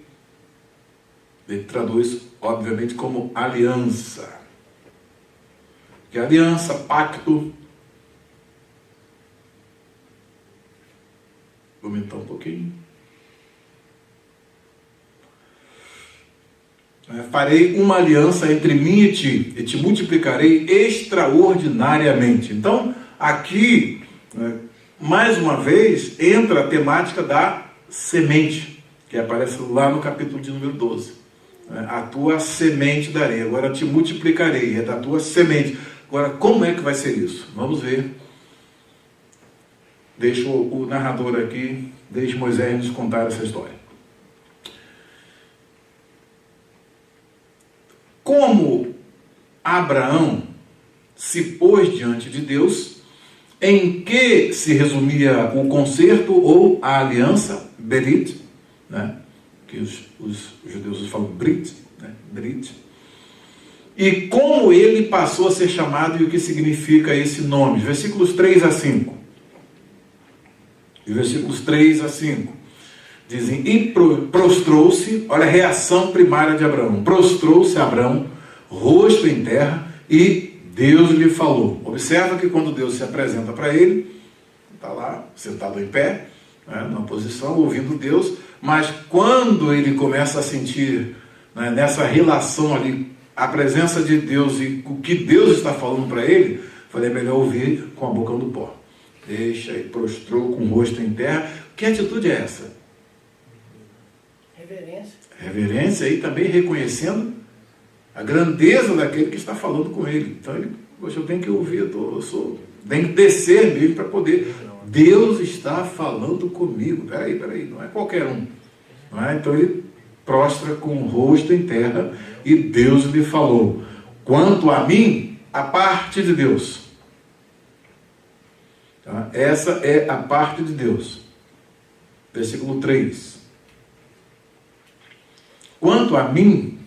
ele traduz, obviamente, como aliança. Que aliança, pacto. Vou aumentar um pouquinho. Farei uma aliança entre mim e te multiplicarei extraordinariamente. Então, aqui, mais uma vez, entra a temática da semente, que aparece lá no capítulo de número 12. A tua semente darei, agora te multiplicarei, é da tua semente. Agora, como é que vai ser isso? Vamos ver. Deixa o narrador aqui, deixa Moisés nos contar essa história. Como Abraão se pôs diante de Deus, em que se resumia o concerto ou a aliança, Berit, né? Que os judeus falam Brit, né? Brit. E como ele passou a ser chamado e o que significa esse nome. Versículos 3 a 5. E versículos 3 a 5. Dizem, e prostrou-se, olha a reação primária de Abraão. Prostrou-se Abraão, rosto em terra, e Deus lhe falou. Observa que quando Deus se apresenta para ele, está lá, sentado em pé, né, numa posição, ouvindo Deus, mas quando ele começa a sentir, né, nessa relação ali, a presença de Deus e o que Deus está falando para ele, falei, é melhor ouvir com a boca no pó. Deixa, e prostrou com o rosto em terra. Que atitude é essa? Reverência. Reverência e também reconhecendo a grandeza daquele que está falando com ele. Então, poxa, eu tenho que ouvir, tenho que descer mesmo para poder. Deus está falando comigo. Peraí, não é qualquer um. Não é? Então ele prostra com o rosto em terra e Deus lhe falou. Quanto a mim, a parte de Deus. Tá? Essa é a parte de Deus. Versículo 3. Quanto a mim,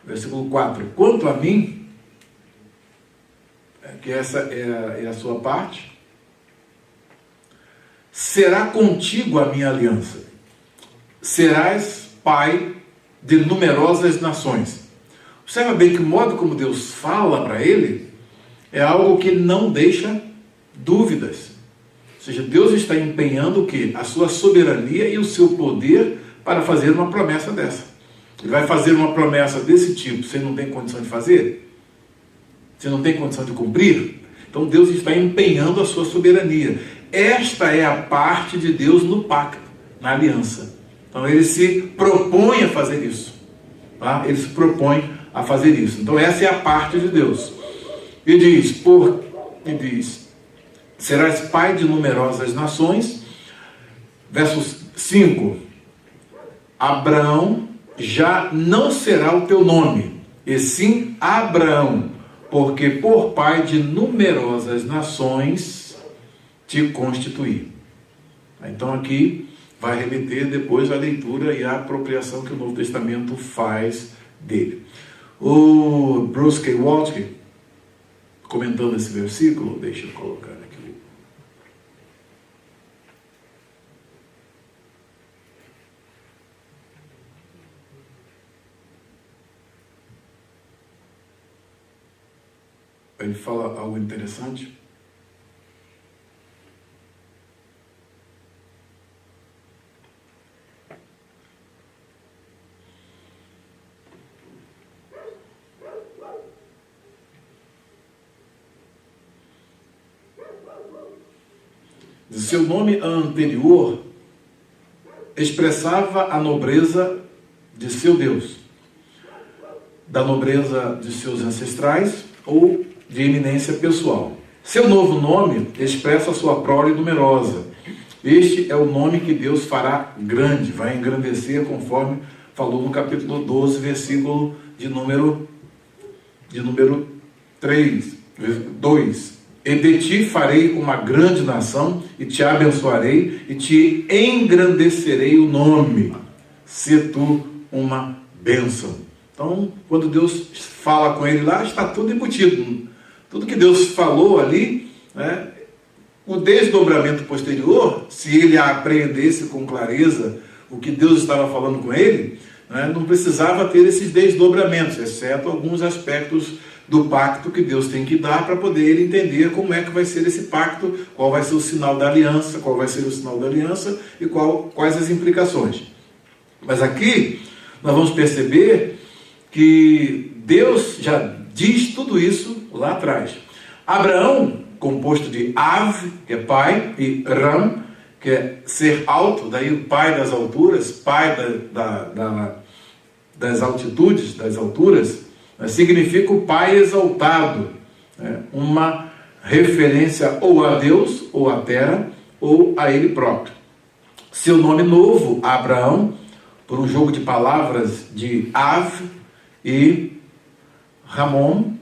versículo 4, quanto a mim, que essa é a sua parte, será contigo a minha aliança, serás pai de numerosas nações. Observa bem que o modo como Deus fala para ele é algo que não deixa dúvidas. Ou seja, Deus está empenhando o quê? A sua soberania e o seu poder para fazer uma promessa dessa. Ele vai fazer uma promessa desse tipo, você não tem condição de fazer? Você não tem condição de cumprir? Então Deus está empenhando a sua soberania. Esta é a parte de Deus no pacto, na aliança. Então ele se propõe a fazer isso. Tá? Ele se propõe a fazer isso. Então essa é a parte de Deus. E diz, serás pai de numerosas nações. Verso 5. Abraão já não será o teu nome, e sim Abraão, porque por pai de numerosas nações te constituí. Então aqui vai remeter depois a leitura e a apropriação que o Novo Testamento faz dele. O Bruce K. Waltke, comentando esse versículo, deixa eu colocar aqui. Ele fala algo interessante. De seu nome anterior expressava a nobreza de seu Deus, da nobreza de seus ancestrais ou de eminência pessoal. Seu novo nome expressa a sua prole numerosa. Este é o nome que Deus fará grande, vai engrandecer, conforme falou no capítulo 12, versículo de número 2. E de ti farei uma grande nação, e te abençoarei, e te engrandecerei o nome, se tu uma bênção. Então, quando Deus fala com ele lá, está tudo embutido. Tudo que Deus falou ali, né, o desdobramento posterior, se ele apreendesse com clareza o que Deus estava falando com ele, né, não precisava ter esses desdobramentos, exceto alguns aspectos do pacto que Deus tem que dar para poder ele entender como é que vai ser esse pacto, qual vai ser o sinal da aliança, qual vai ser o sinal da aliança e quais as implicações. Mas aqui nós vamos perceber que Deus já diz tudo isso lá atrás. Abraão, composto de Av, que é pai, e Ram, que é ser alto, daí o pai das alturas, pai das altitudes, das alturas, significa o pai exaltado, né? Uma referência ou a Deus, ou à terra, ou a ele próprio. Seu nome novo, Abraão, por um jogo de palavras de Av e Ramon,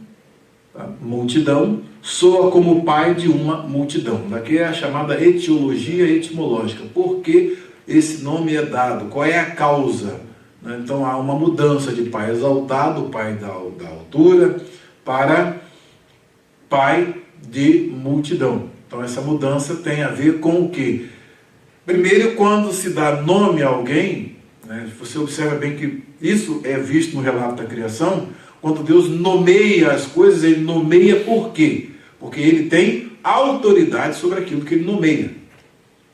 tá? Multidão, soa como pai de uma multidão. Daqui é a chamada etiologia etimológica. Por que esse nome é dado? Qual é a causa? Então há uma mudança de pai exaltado, pai da altura, para pai de multidão. Então essa mudança tem a ver com o quê? Primeiro, quando se dá nome a alguém, né, você observa bem que isso é visto no relato da criação. Quando Deus nomeia as coisas, ele nomeia por quê? Porque ele tem autoridade sobre aquilo que ele nomeia.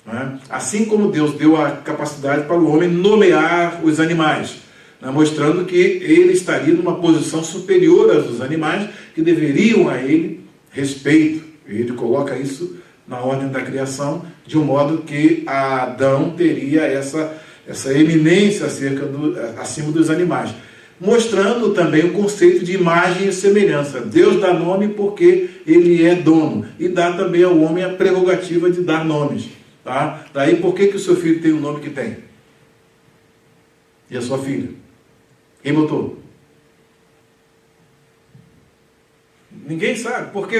Né? Assim como Deus deu a capacidade para o homem nomear os animais, né? Mostrando que ele estaria numa posição superior às dos animais, que deveriam a ele respeito. Ele coloca isso na ordem da criação, de um modo que Adão teria essa eminência acima dos animais. Mostrando também o conceito de imagem e semelhança. Deus dá nome porque ele é dono. E dá também ao homem a prerrogativa de dar nomes. Tá? Daí por que o seu filho tem o nome que tem? E a sua filha? Quem botou? Ninguém sabe. Por que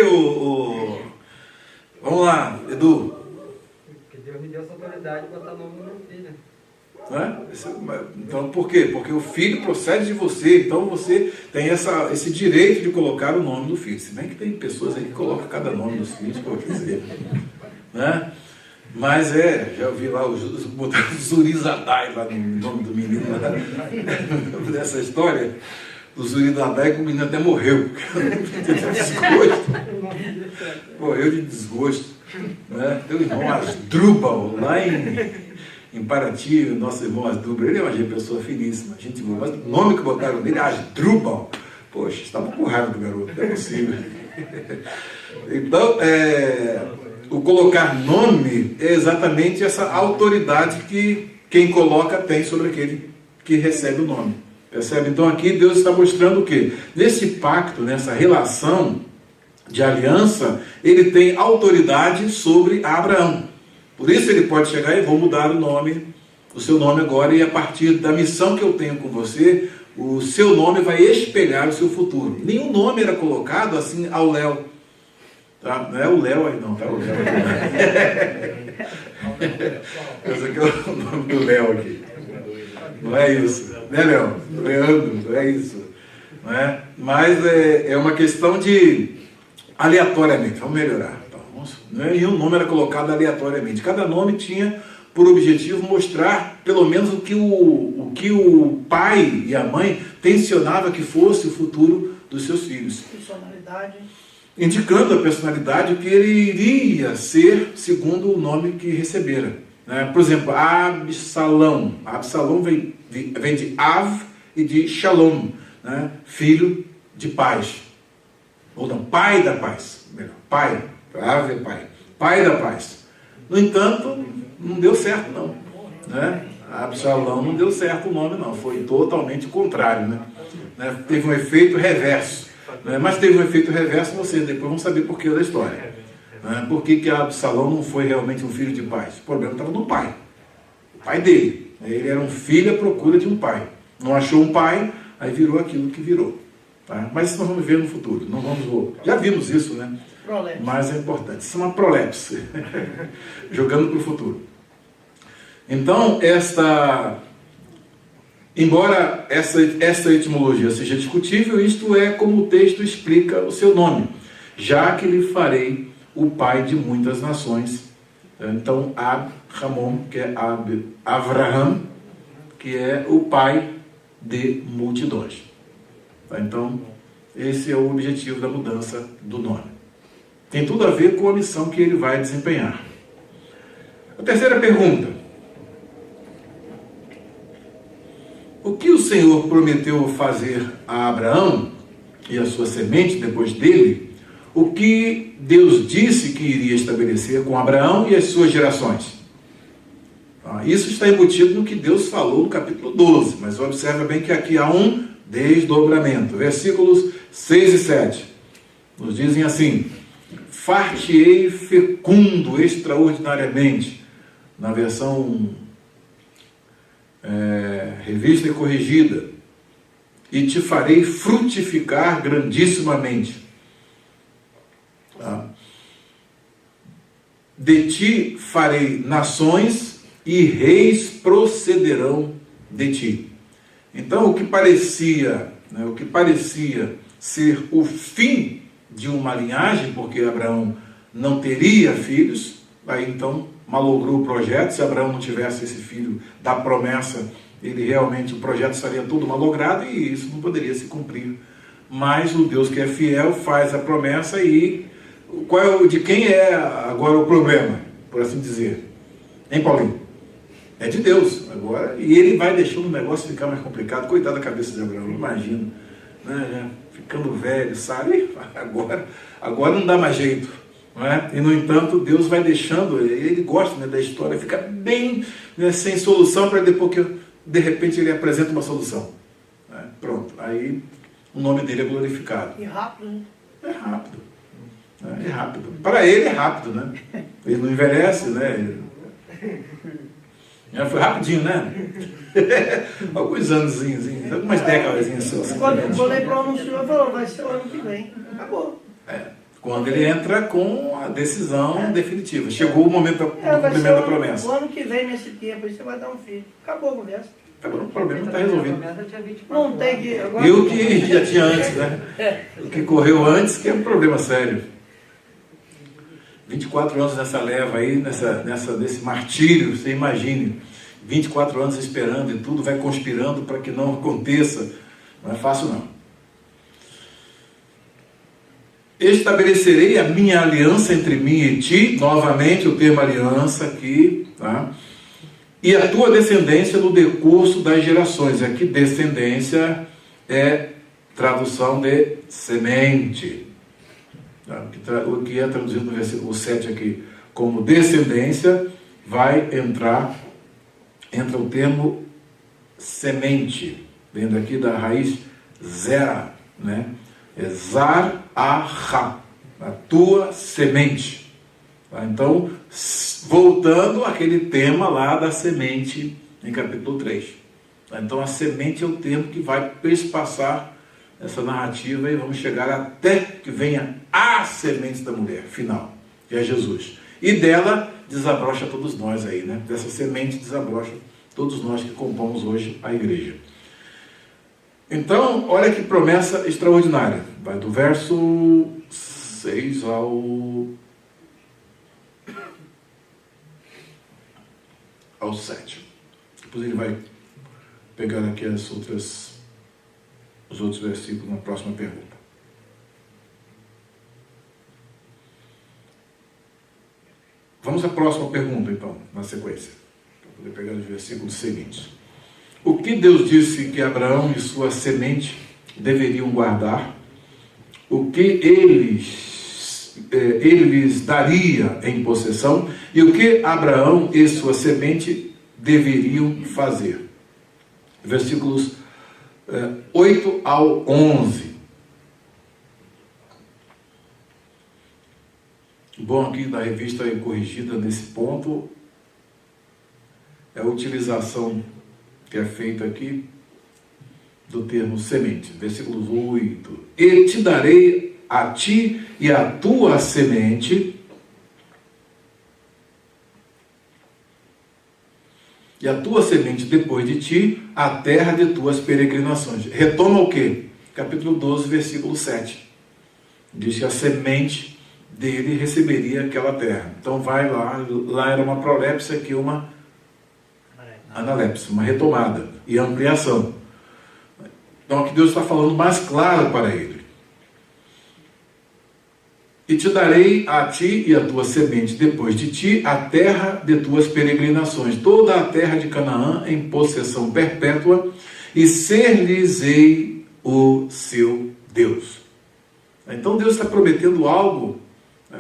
Vamos lá, Edu. Porque Deus me deu essa autoridade de botar nome no meu filho. Então, por quê? Porque o filho procede de você, então você tem esse direito de colocar o nome do filho. Se bem que tem pessoas aí que colocam cada nome dos filhos, que eu quis dizer, né? Mas já ouvi lá botar Zurizadai lá no nome do menino, dessa história, o Zurizadai, que o menino até morreu, de desgosto, morreu de desgosto, né? Tem o irmão Asdrubal, lá em Paraty, o nosso irmão Asdrubal, ele é uma pessoa finíssima, gente boa, mas o nome que botaram nele é Asdrubal. Poxa, estava com raiva do garoto, não é possível. Então, o colocar nome é exatamente essa autoridade que quem coloca tem sobre aquele que recebe o nome. Percebe? Então aqui Deus está mostrando o quê? Nesse pacto, nessa relação de aliança, ele tem autoridade sobre Abraão. Por isso ele pode chegar e vou mudar o seu nome agora, e a partir da missão que eu tenho com você, o seu nome vai espelhar o seu futuro. Nenhum nome era colocado assim ao léu. Tá? Não é o Léo aí não, tá? O Léo aqui. Esse aqui é o nome do Léo aqui. Não é isso. Né, Léo? Leandro, não é isso. Não é? Mas é uma questão de aleatoriamente. Vamos melhorar. Nenhum nome era colocado aleatoriamente. Cada nome tinha por objetivo mostrar pelo menos o que o pai e a mãe tensionavam que fosse o futuro dos seus filhos. Personalidade. Indicando a personalidade que ele iria ser segundo o nome que recebera. Né? Por exemplo, Absalão. Absalão vem de Av e de Shalom, né? Filho de paz. Ou não, pai da paz. Melhor, pai. Av é pai. Pai da paz. No entanto, não deu certo não. Né? Absalão não deu certo o nome não. Foi totalmente o contrário. Né? Teve um efeito reverso. Mas teve um efeito reverso, vocês depois vão saber por que da história. Por que Absalão não foi realmente um filho de paz? O problema estava no pai. O pai dele. Ele era um filho à procura de um pai. Não achou um pai, aí virou aquilo que virou. Tá? Mas isso nós vamos ver no futuro. Não vamos... Já vimos isso, né? Prolepse. Mas é importante. Isso é uma prolepse. Jogando para o futuro. Então, Embora essa etimologia seja discutível, isto é como o texto explica o seu nome. Já que lhe farei o pai de muitas nações. Então, Ab-Ramon, que é Avraham, que é o pai de multidões. Então, esse é o objetivo da mudança do nome. Tem tudo a ver com a missão que ele vai desempenhar. A terceira pergunta. O que o Senhor prometeu fazer a Abraão e a sua semente depois dele? O que Deus disse que iria estabelecer com Abraão e as suas gerações? Isso está embutido no que Deus falou no capítulo 12, mas observa bem que aqui há um desdobramento. Versículos 6 e 7 nos dizem assim: far-te-ei fecundo extraordinariamente, na versão revista e corrigida, e te farei frutificar grandissimamente. De ti farei nações e reis procederão de ti. Então, o que parecia ser o fim de uma linhagem, porque Abraão não teria filhos, aí então malogrou o projeto. Se Abraão não tivesse esse filho da promessa, o projeto estaria todo malogrado e isso não poderia se cumprir. Mas o Deus que é fiel faz a promessa e de quem é agora o problema, por assim dizer? Hein, Paulinho? É de Deus agora, e ele vai deixando o negócio ficar mais complicado. Coitado da cabeça de Abraão, imagina, né? Ficando velho, sabe? Agora não dá mais jeito, não é? E no entanto, Deus vai deixando, ele gosta, né, da história, fica bem, né, sem solução, para depois que de repente ele apresenta uma solução, né? Pronto, aí o nome dele é glorificado. E rápido, né? É rápido. É rápido. Para ele é rápido, né? Ele não envelhece, né? Foi rapidinho, né? Alguns anos, algumas décadas só. Quando ele pronunciou, falou, vai ser o ano que vem. Acabou. Quando ele entra com a decisão definitiva. Chegou o momento do cumprimento da promessa. O ano que vem, nesse tempo, aí você vai dar um filho. Acabou a conversa. Agora o problema está resolvido. Não tem que... Agora... E o que já tinha antes, né? O que correu antes, que é um problema sério. 24 anos nessa leva aí, nesse martírio, você imagine. 24 anos esperando e tudo vai conspirando para que não aconteça. Não é fácil, não. Estabelecerei a minha aliança entre mim e ti, novamente o termo aliança aqui, tá? E a tua descendência no decurso das gerações. Aqui descendência é tradução de semente. O que é traduzido no versículo 7 aqui como descendência, entra o termo semente, vem daqui da raiz zera, né? É zar-a-ra, a tua semente. Tá? Então, voltando àquele tema lá da semente em capítulo 3. Tá? Então, a semente é o termo que vai perspassar essa narrativa e vamos chegar até que venha a semente da mulher final, que é Jesus. E dela desabrocha todos nós aí, né? Dessa semente desabrocha todos nós que compomos hoje a igreja. Então, olha que promessa extraordinária. Vai do verso 6 ao 7. Depois ele vai pegar aqui os outros versículos na próxima pergunta. Vamos à próxima pergunta, então, na sequência, para poder pegar os versículos seguintes. O que Deus disse que Abraão e sua semente deveriam guardar? O que ele lhes daria em possessão? E o que Abraão e sua semente deveriam fazer? Versículos 8 ao 11. O bom aqui da revista corrigida nesse ponto é a utilização que é feita aqui do termo semente. Versículos 8. E te darei a ti e a tua semente e a tua semente depois de ti, a terra de tuas peregrinações. Retoma o quê? Capítulo 12, versículo 7. Diz que a semente dele receberia aquela terra. Então vai lá era uma prolepse, aqui uma analepse, uma retomada e ampliação. Então aqui Deus está falando mais claro para ele. E te darei a ti e a tua semente depois de ti a terra de tuas peregrinações, toda a terra de Canaã em possessão perpétua, e ser-lhes-ei o seu Deus. Então Deus está prometendo algo,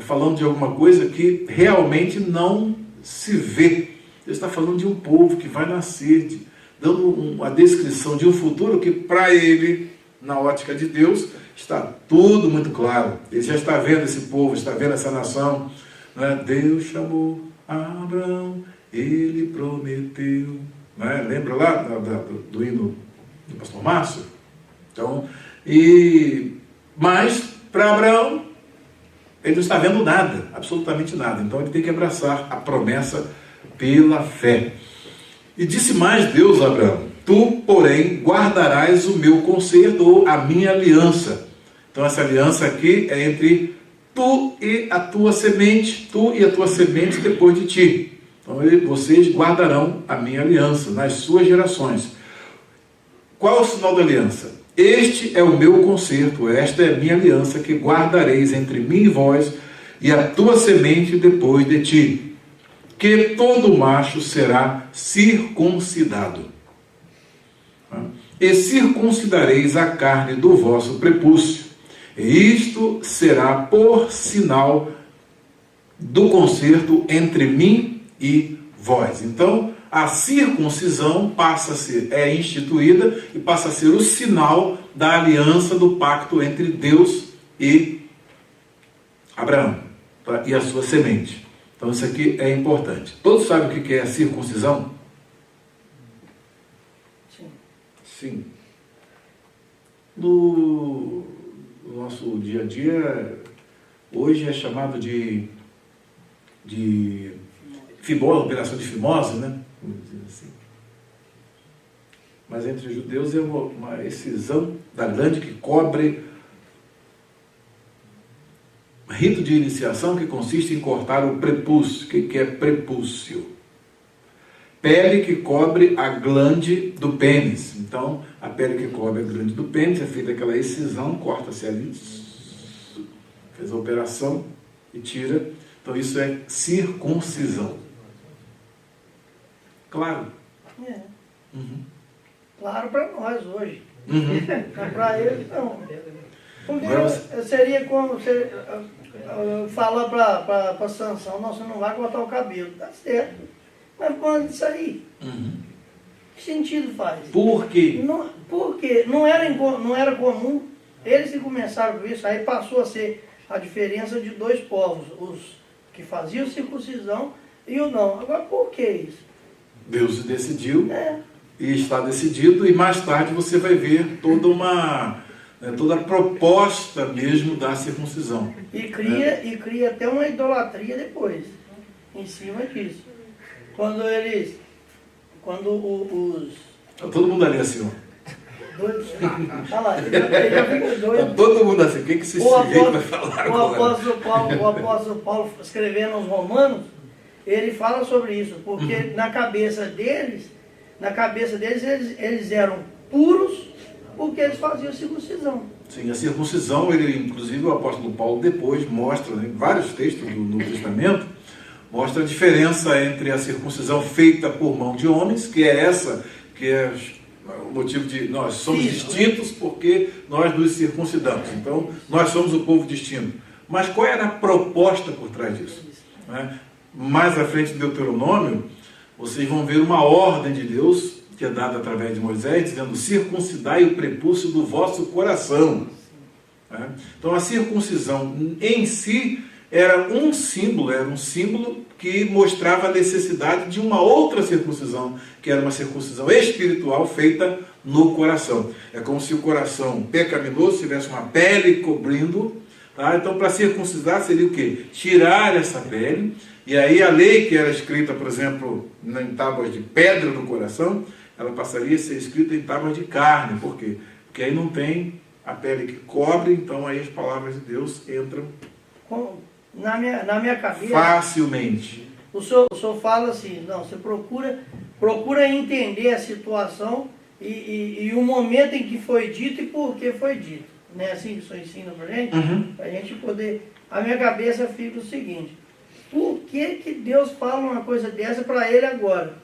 falando de alguma coisa que realmente não se vê. Deus está falando de um povo que vai nascer, dando uma descrição de um futuro que para ele, na ótica de Deus, está tudo muito claro. Ele já está vendo esse povo, está vendo essa nação. Né? Deus chamou Abraão, ele prometeu. Né? Lembra lá do hino do pastor Márcio? Então, mas para Abraão, ele não está vendo nada, absolutamente nada. Então ele tem que abraçar a promessa pela fé. E disse mais Deus a Abraão: tu, porém, guardarás o meu concerto, ou a minha aliança. Então essa aliança aqui é entre tu e a tua semente depois de ti. Então vocês guardarão a minha aliança nas suas gerações. Qual é o sinal da aliança? Este é o meu concerto, esta é a minha aliança que guardareis entre mim e vós e a tua semente depois de ti, que todo macho será circuncidado. E circuncidareis a carne do vosso prepúcio, e isto será por sinal do concerto entre mim e vós. Então, a circuncisão é instituída e passa a ser o sinal da aliança, do pacto entre Deus e Abraão, e a sua semente. Então isso aqui é importante. Todos sabem o que é a circuncisão? Sim. No nosso dia a dia, hoje é chamado de fimose, operação de fimose, né? Vamos dizer assim. Mas entre os judeus é uma excisão da glande que cobre, rito de iniciação que consiste em cortar o prepúcio. O que é prepúcio? Pele que cobre a glande do pênis. Então, a pele que cobre a glande do pênis é feita aquela excisão, corta-se ali, fez a operação e tira. Então, isso é circuncisão. Claro. É. Uhum. Claro para nós hoje. Uhum. Mas para eles não. Porque seria como você falar para Sansão: não, você não vai cortar o cabelo. Tá certo. Mas quando isso aí? Uhum. Que sentido faz? Por quê? Porque não era comum. Eles que começaram com isso, aí passou a ser a diferença de dois povos: os que faziam circuncisão e o não. Agora, por que isso? Deus decidiu, e está decidido, e mais tarde você vai ver toda a proposta mesmo da circuncisão. E cria até uma idolatria depois, em cima disso. Quando os... Tá todo mundo ali assim, ó. Doidos, olha lá, ele já fica doido. Tá todo mundo assim, o que esse sujeito vai falar agora? O apóstolo Paulo, escrevendo aos Romanos, ele fala sobre isso, porque na cabeça deles eles eram puros porque eles faziam circuncisão. Sim, a circuncisão, inclusive o apóstolo Paulo depois mostra, em vários textos do Novo Testamento, mostra a diferença entre a circuncisão feita por mão de homens, que é essa, que é o motivo de nós somos distintos porque nós nos circuncidamos. Então, nós somos o povo distinto. Mas qual era a proposta por trás disso? Né? Mais à frente do Deuteronômio, vocês vão ver uma ordem de Deus, que é dada através de Moisés, dizendo: circuncidai o prepúcio do vosso coração. Então a circuncisão em si era um símbolo que mostrava a necessidade de uma outra circuncisão, que era uma circuncisão espiritual feita no coração. É como se o coração pecaminoso tivesse uma pele cobrindo, Tá? Então, para circuncidar seria o quê? Tirar essa pele. E aí a lei que era escrita, por exemplo, em tábuas de pedra no coração, ela passaria a ser escrita em tábuas de carne. Por quê? Porque aí não tem a pele que cobre, então aí as palavras de Deus entram Na minha cabeça, facilmente. o senhor fala assim, não, você procura entender a situação e o momento em que foi dito e por que foi dito. Não é assim que o senhor ensina pra gente? Uhum. Pra gente poder... A minha cabeça fica o seguinte, por que Deus fala uma coisa dessa para ele agora?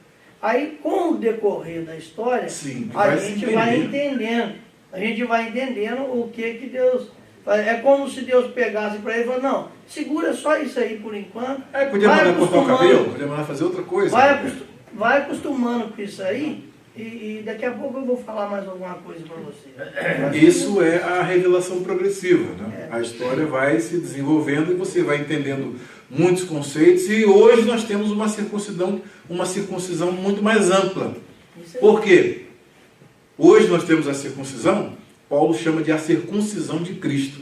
Aí, com o decorrer da história, Sim, a gente vai entendendo. A gente vai entendendo o que Deus... É como se Deus pegasse para ele e falasse, não, segura só isso aí por enquanto. Podia mandar cortar o cabelo, podia mandar fazer outra coisa. Vai acostumando com isso aí e daqui a pouco eu vou falar mais alguma coisa para você. Isso é a revelação progressiva, né? A história vai se desenvolvendo e você vai entendendo muitos conceitos, e hoje nós temos uma circuncisão muito mais ampla. Por quê? Hoje nós temos a circuncisão, Paulo chama de a circuncisão de Cristo.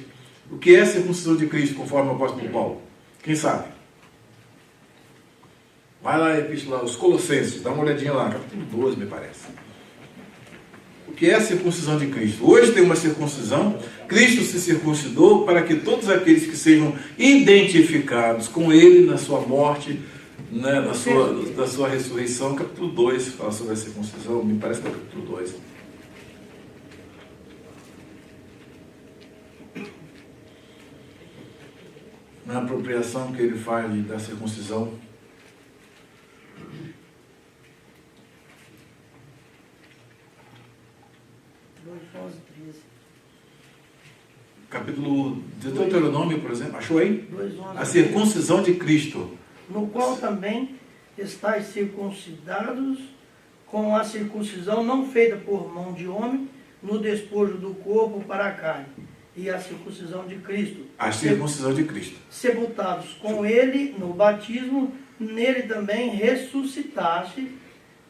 O que é a circuncisão de Cristo, conforme o apóstolo Paulo? Quem sabe? Vai lá, epístola, os Colossenses, dá uma olhadinha lá, capítulo 12, me parece. O que é a circuncisão de Cristo? Hoje tem uma circuncisão, Cristo se circuncidou para que todos aqueles que sejam identificados com Ele na sua morte, né, na sua ressurreição, capítulo 2, fala sobre a circuncisão, me parece que é o capítulo 2. Na apropriação que ele faz da circuncisão. Capítulo de Deuteronômio, por exemplo, achou aí? A circuncisão de Cristo. No qual também estáis circuncidados com a circuncisão não feita por mão de homem, no despojo do corpo para a carne, e a circuncisão de Cristo. A circuncisão de Cristo. Sepultados com ele no batismo, nele também ressuscitaste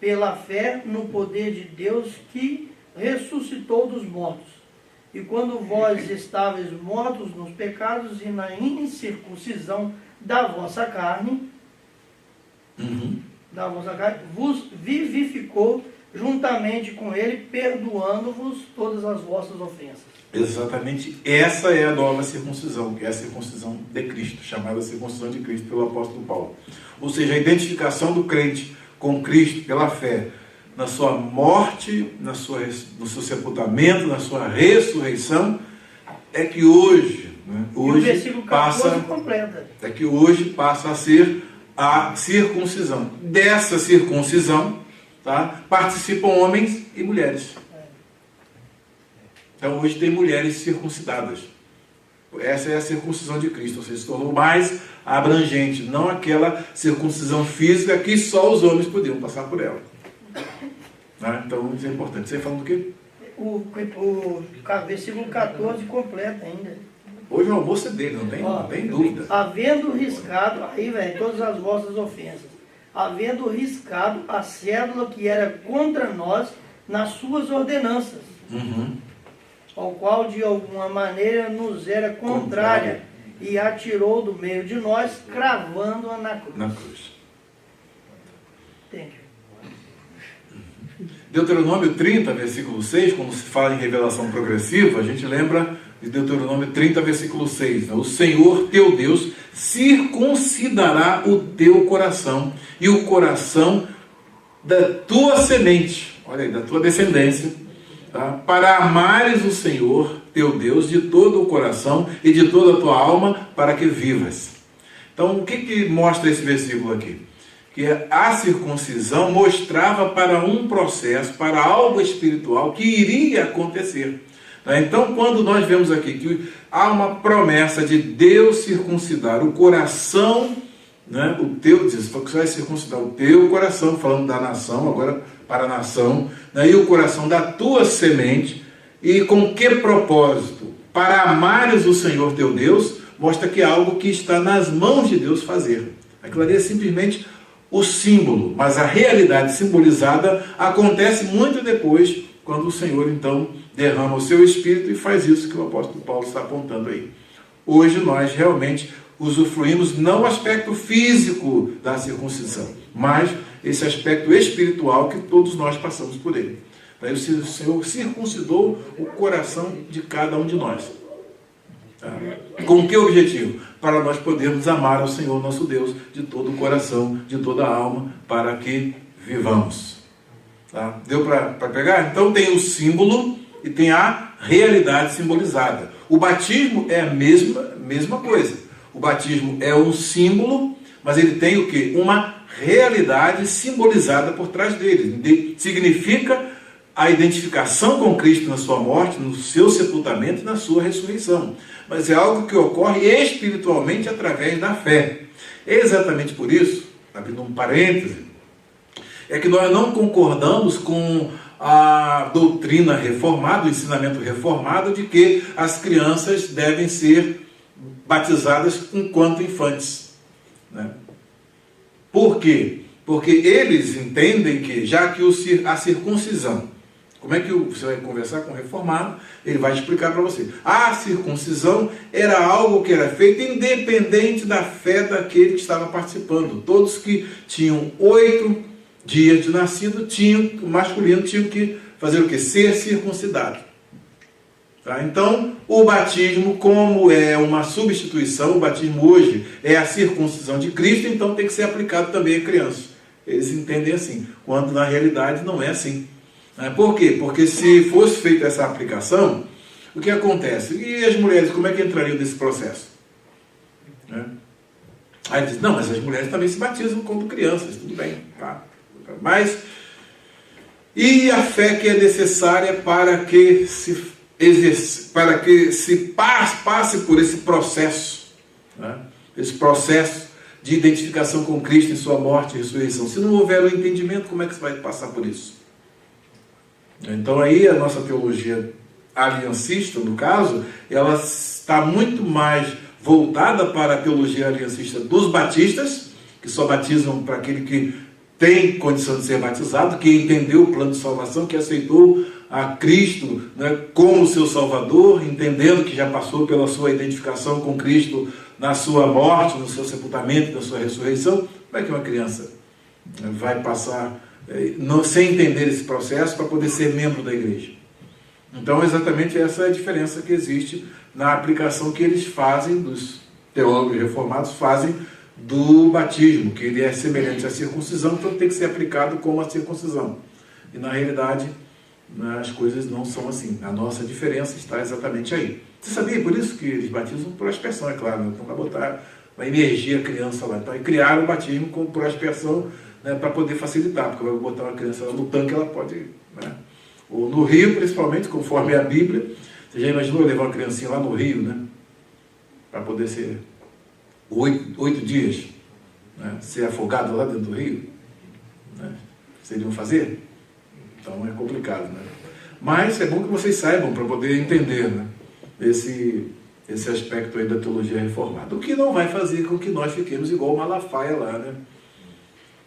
pela fé no poder de Deus que ressuscitou dos mortos. E quando vós estáveis mortos nos pecados e na incircuncisão da vossa carne, vos vivificou juntamente com ele, perdoando-vos todas as vossas ofensas. Exatamente, essa é a nova circuncisão, que é a circuncisão de Cristo, chamada circuncisão de Cristo pelo apóstolo Paulo. Ou seja, a identificação do crente com Cristo pela fé, na sua morte, no seu sepultamento, na sua ressurreição, é que hoje, né, hoje o versículo 14 completa. É que hoje passa a ser a circuncisão. Dessa circuncisão, tá, participam homens e mulheres. Então hoje tem mulheres circuncidadas. Essa é a circuncisão de Cristo, ou seja, se tornou mais abrangente, não aquela circuncisão física que só os homens podiam passar por ela. Então isso é importante. Você falando do quê? O versículo 14 completa ainda. Hoje o almoço é dele, não tem dúvida. Havendo riscado, aí vem todas as vossas ofensas, havendo riscado a cédula que era contra nós nas suas ordenanças, ao qual de alguma maneira nos era contrária, e atirou do meio de nós, cravando-a na cruz. Entendi. Deuteronômio 30, versículo 6, quando se fala em revelação progressiva, a gente lembra de Deuteronômio 30, versículo 6. Né? O Senhor teu Deus circuncidará o teu coração e o coração da tua semente, olha aí, da tua descendência, tá? Para amares o Senhor teu Deus de todo o coração e de toda a tua alma, para que vivas. Então, o que mostra esse versículo aqui? Que a circuncisão mostrava para um processo, para algo espiritual que iria acontecer. Então, quando nós vemos aqui que há uma promessa de Deus circuncidar o coração, né, o teu, diz que você vai circuncidar o teu coração, falando da nação, agora para a nação, né, e o coração da tua semente, e com que propósito? Para amares o Senhor teu Deus, mostra que é algo que está nas mãos de Deus fazer. Aquilo ali é simplesmente o símbolo, mas a realidade simbolizada acontece muito depois, quando o Senhor então derrama o seu Espírito e faz isso que o apóstolo Paulo está apontando aí. hoje nós realmente usufruímos não o aspecto físico da circuncisão, mas esse aspecto espiritual que todos nós passamos por ele. Daí o Senhor circuncidou o coração de cada um de nós. Tá? Com que objetivo? Para nós podermos amar ao Senhor nosso Deus de todo o coração, de toda a alma, para que vivamos. Tá? Deu para pegar? Então tem o símbolo e tem a realidade simbolizada. O batismo é a mesma coisa. O batismo é um símbolo, mas ele tem o quê? Uma realidade simbolizada por trás dele. Significa a identificação com Cristo na sua morte, no seu sepultamento e na sua ressurreição. Mas é algo que ocorre espiritualmente através da fé. É exatamente por isso, abrindo um parêntese, é que nós não concordamos com a doutrina reformada, o ensinamento reformado de que as crianças devem ser batizadas enquanto infantes. Né? Por quê? Porque eles entendem que, já que a circuncisão, como é que você vai conversar com o reformado, ele vai explicar para você. A circuncisão era algo que era feito independente da fé daquele que estava participando. Todos que tinham 8 dias de nascido, o masculino tinha que fazer o quê? Ser circuncidado. Tá? Então, o batismo, como é uma substituição, o batismo hoje é a circuncisão de Cristo, então tem que ser aplicado também a crianças. Eles entendem assim, quando na realidade não é assim. Por quê? Porque se fosse feita essa aplicação, o que acontece? E as mulheres, como é que entrariam nesse processo? Aí diz, não, mas as mulheres também se batizam como crianças, tudo bem, tá? Mas, e a fé que é necessária para que se passe por esse processo, né? Esse processo de identificação com Cristo em sua morte e ressurreição. Se não houver o entendimento, como é que você vai passar por isso? Então aí a nossa teologia aliancista, no caso, ela está muito mais voltada para a teologia aliancista dos batistas, que só batizam para aquele que tem condição de ser batizado, que entendeu o plano de salvação, que aceitou a Cristo, né, como seu Salvador, entendendo que já passou pela sua identificação com Cristo na sua morte, no seu sepultamento, na sua ressurreição. Como é que uma criança vai passar sem entender esse processo para poder ser membro da igreja? Então, exatamente essa é a diferença que existe na aplicação que eles fazem, dos teólogos reformados fazem, do batismo, que ele é semelhante à circuncisão, então tem que ser aplicado como a circuncisão. E na realidade, as coisas não são assim. A nossa diferença está exatamente aí. Você sabia por isso que eles batizam por aspersão, é claro, então vai botar, vai emergir a criança lá. Então, criaram o batismo por aspersão, né, para poder facilitar, porque vai botar uma criança lá no tanque, ela pode, né? Ou no rio, principalmente, conforme a Bíblia. Você já imaginou levar uma criancinha lá no rio, né? Para poder ser 8 dias, né? Ser afogado lá dentro do rio, né? Seriam fazer? Então é complicado, né? Mas é bom que vocês saibam para poder entender, né, esse aspecto aí da teologia reformada. O que não vai fazer com que nós fiquemos igual o Malafaia lá, né?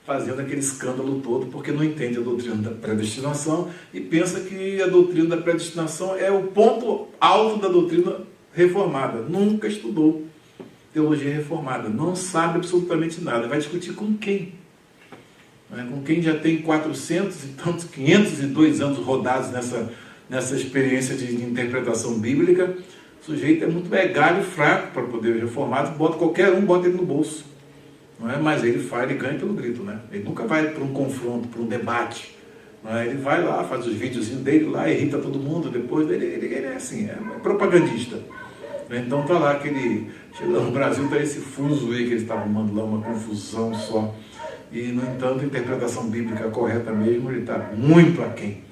Fazendo aquele escândalo todo, porque não entende a doutrina da predestinação e pensa que a doutrina da predestinação é o ponto alto da doutrina reformada. Nunca estudou teologia reformada, não sabe absolutamente nada. Vai discutir com quem? Com quem já tem 400 e tantos, 502 anos rodados nessa experiência de interpretação bíblica. O sujeito é muito galho e fraco para poder reformado, qualquer um bota ele no bolso. Não é? Mas ele ganha pelo grito, né? Ele nunca vai para um confronto, para um debate. Não é? Ele vai lá, faz os videozinhos dele lá, irrita todo mundo, depois ele é assim, é propagandista. Então está lá no Brasil está esse fuso aí que eles estavam arrumando lá, uma confusão só. E, no entanto, a interpretação bíblica correta mesmo, ele está muito aquém.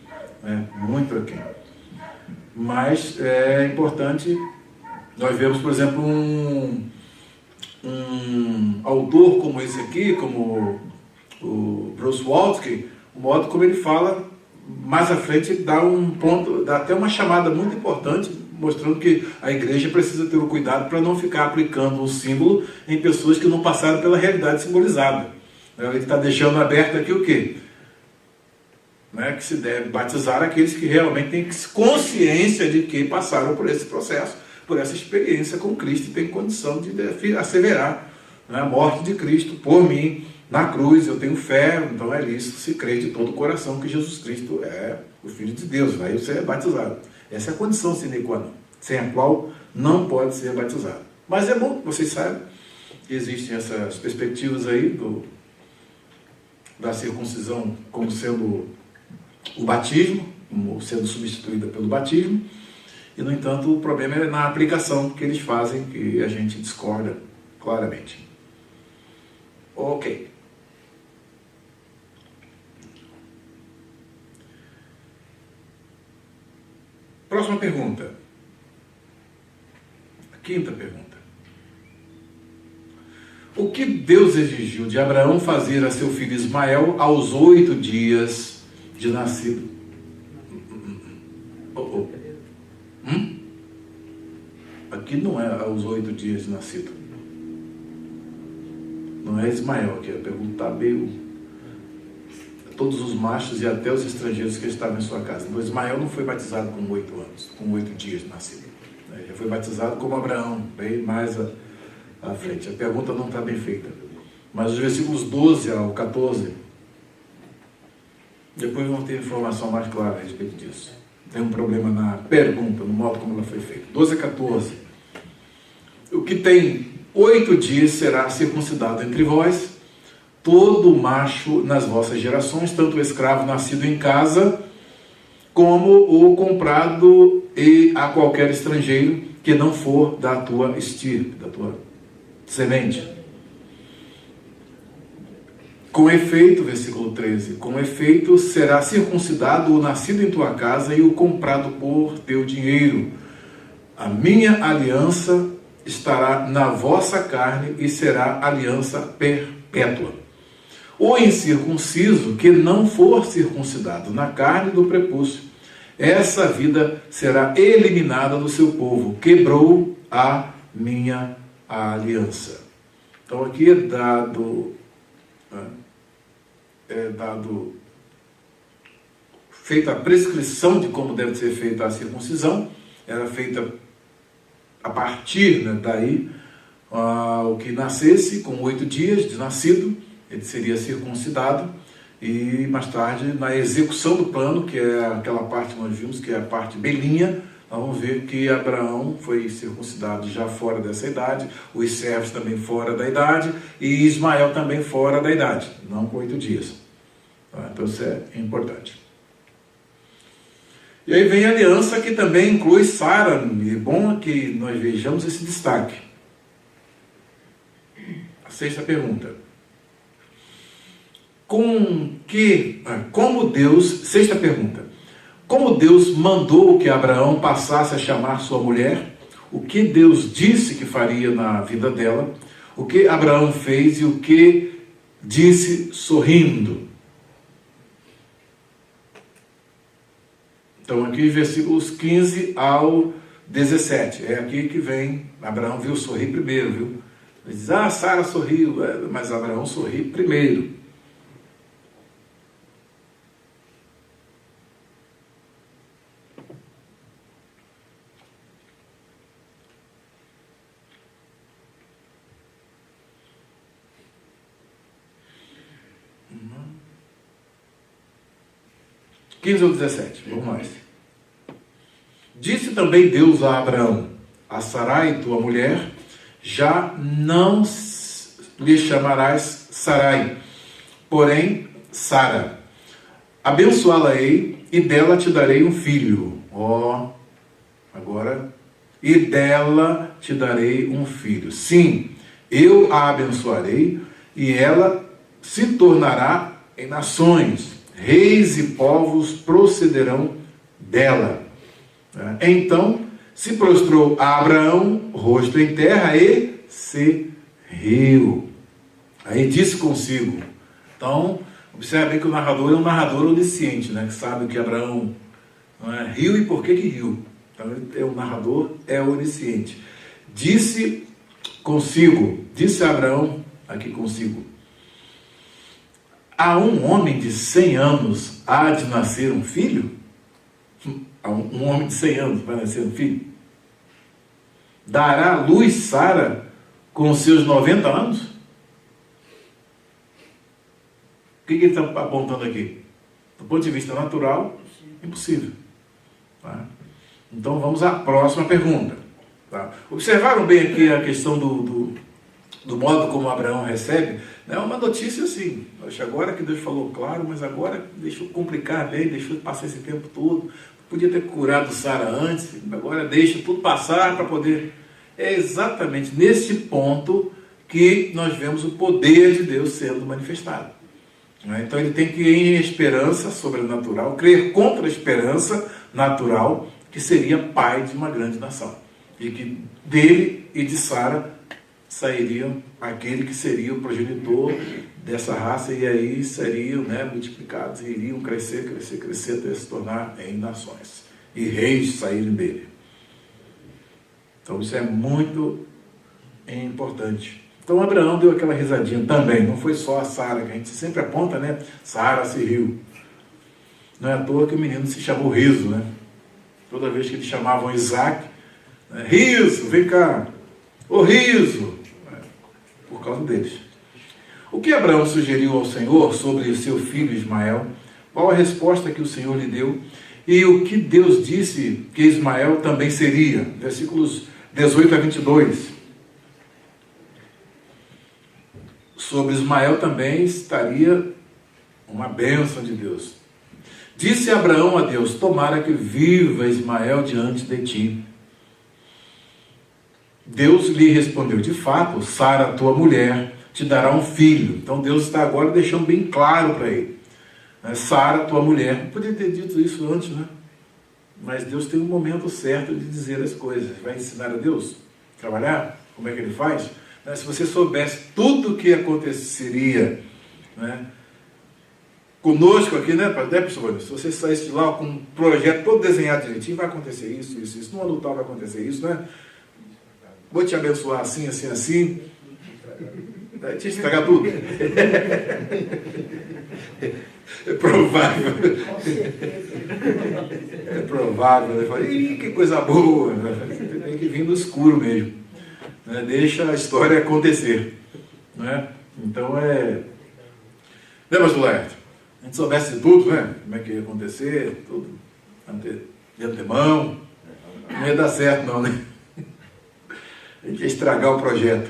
Né? Muito aquém. Mas é importante, nós vemos, por exemplo, um autor como esse aqui, como o Bruce Waltke, o modo como ele fala, mais à frente ele dá dá até uma chamada muito importante, mostrando que a igreja precisa ter o cuidado para não ficar aplicando um símbolo em pessoas que não passaram pela realidade simbolizada. Ele está deixando aberto aqui o quê? Que se deve batizar aqueles que realmente têm consciência de que passaram por esse processo, por essa experiência com Cristo e tem condição de asseverar, né, a morte de Cristo por mim na cruz. Eu tenho fé, então é lícito se crer de todo o coração que Jesus Cristo é o Filho de Deus. Aí você é batizado. Essa é a condição sine qua non, sem a qual não pode ser batizado. Mas é bom que vocês saibam que existem essas perspectivas aí da circuncisão como sendo o batismo, como sendo substituída pelo batismo, e, no entanto, o problema é na aplicação que eles fazem, que a gente discorda claramente. Ok. Próxima pergunta. A quinta pergunta. O que Deus exigiu de Abraão fazer a seu filho Ismael aos 8 dias de nascido? Aqui não é aos 8 dias de nascido. Não é Ismael aqui. A pergunta está meio... Todos os machos e até os estrangeiros que estavam em sua casa. Então, Ismael não foi batizado com 8 anos, com 8 dias de nascido. Ele foi batizado como Abraão, bem mais à frente. A pergunta não está bem feita. Mas os versículos 12 ao 14, depois vão ter informação mais clara a respeito disso. Tem um problema na pergunta, no modo como ela foi feita. 12 a 14. O que tem 8 dias será circuncidado entre vós, todo macho nas vossas gerações, tanto o escravo nascido em casa, como o comprado e a qualquer estrangeiro que não for da tua estirpe, da tua semente. Com efeito, versículo 13, com efeito será circuncidado o nascido em tua casa e o comprado por teu dinheiro. A minha aliança estará na vossa carne e será aliança perpétua. O incircunciso que não for circuncidado na carne do prepúcio, essa vida será eliminada do seu povo. Quebrou a minha aliança. Então aqui é dado feita a prescrição de como deve ser feita a circuncisão. Era feita a partir, né, daí o que nascesse com 8 dias de nascido, ele seria circuncidado, e mais tarde, na execução do plano, que é aquela parte que nós vimos, que é a parte belinha, nós vamos ver que Abraão foi circuncidado já fora dessa idade, os servos também fora da idade, e Ismael também fora da idade, não com 8 dias. Então isso é importante. E aí vem a aliança, que também inclui Sara, e é bom que nós vejamos esse destaque. A sexta pergunta. Sexta pergunta. Como Deus mandou que Abraão passasse a chamar sua mulher? O que Deus disse que faria na vida dela? O que Abraão fez e o que disse sorrindo? Então aqui versículos 15 ao 17. É aqui que vem, Abraão viu sorrir primeiro, viu? Ele diz, Sara sorriu, mas Abraão sorriu primeiro. Uhum. 15 ou 17, vamos mais. Disse também Deus a Abraão, a Sarai, tua mulher, já não lhe chamarás Sarai, porém Sara. Abençoá-la-ei e dela te darei um filho. Agora, e dela te darei um filho. Sim, eu a abençoarei e ela se tornará em nações. Reis e povos procederão dela. Então se prostrou a Abraão, rosto em terra, e se riu. Aí disse consigo. Então, observe que o narrador é um narrador onisciente, né? Que sabe que Abraão riu e por que riu. Então, o narrador é onisciente. Disse consigo, disse Abraão aqui consigo, a um homem de 100 anos há de nascer um filho? A um homem de 100 anos vai nascer um filho? dará à luz Sara com os seus 90 anos? O que ele está apontando aqui? Do ponto de vista natural, impossível. Tá? Então vamos à próxima pergunta. Tá? Observaram bem aqui a questão do modo como Abraão recebe? É uma notícia assim, acho agora que Deus falou claro, mas agora deixou complicar bem, deixou passar esse tempo todo. Podia ter curado Sara antes, agora deixa tudo passar para poder... É exatamente nesse ponto que nós vemos o poder de Deus sendo manifestado. Então ele tem que ir em esperança sobrenatural, crer contra a esperança natural, que seria pai de uma grande nação. E que dele e de Sara sairiam aquele que seria o progenitor dessa raça, e aí seriam multiplicados e iriam crescer até se tornar em nações. E reis saírem dele. Então isso é muito importante. Então Abraão deu aquela risadinha também, não foi só a Sara, que a gente sempre aponta, Sara se riu. Não é à toa que o menino se chamou Riso, Toda vez que eles chamavam Isaac, Riso, vem cá, ô Riso, por causa deles. O que Abraão sugeriu ao Senhor sobre o seu filho Ismael? Qual a resposta que o Senhor lhe deu? E o que Deus disse que Ismael também seria? Versículos 18 a 22. Sobre Ismael também estaria uma bênção de Deus. Disse Abraão a Deus: tomara que viva Ismael diante de ti. Deus lhe respondeu: de fato, Sara, tua mulher, te dará um filho. Então Deus está agora deixando bem claro para ele. Sara, tua mulher. Não podia ter dito isso antes, Mas Deus tem um momento certo de dizer as coisas. Vai ensinar a Deus a trabalhar? Como é que ele faz? Se você soubesse tudo o que aconteceria conosco aqui, pessoal? Se você saísse de lá com um projeto todo desenhado direitinho, vai acontecer isso, isso, isso. No ano tal vai acontecer isso, Vou te abençoar assim, assim, assim. Vai te estragar tudo. É provável. É provável. Eu falei, ih, que coisa boa. Você tem que vir no escuro mesmo. Deixa a história acontecer. Então Pastor Laerte? A gente soubesse de tudo, como é que ia acontecer, tudo de antemão, não ia dar certo não, A gente ia estragar o projeto.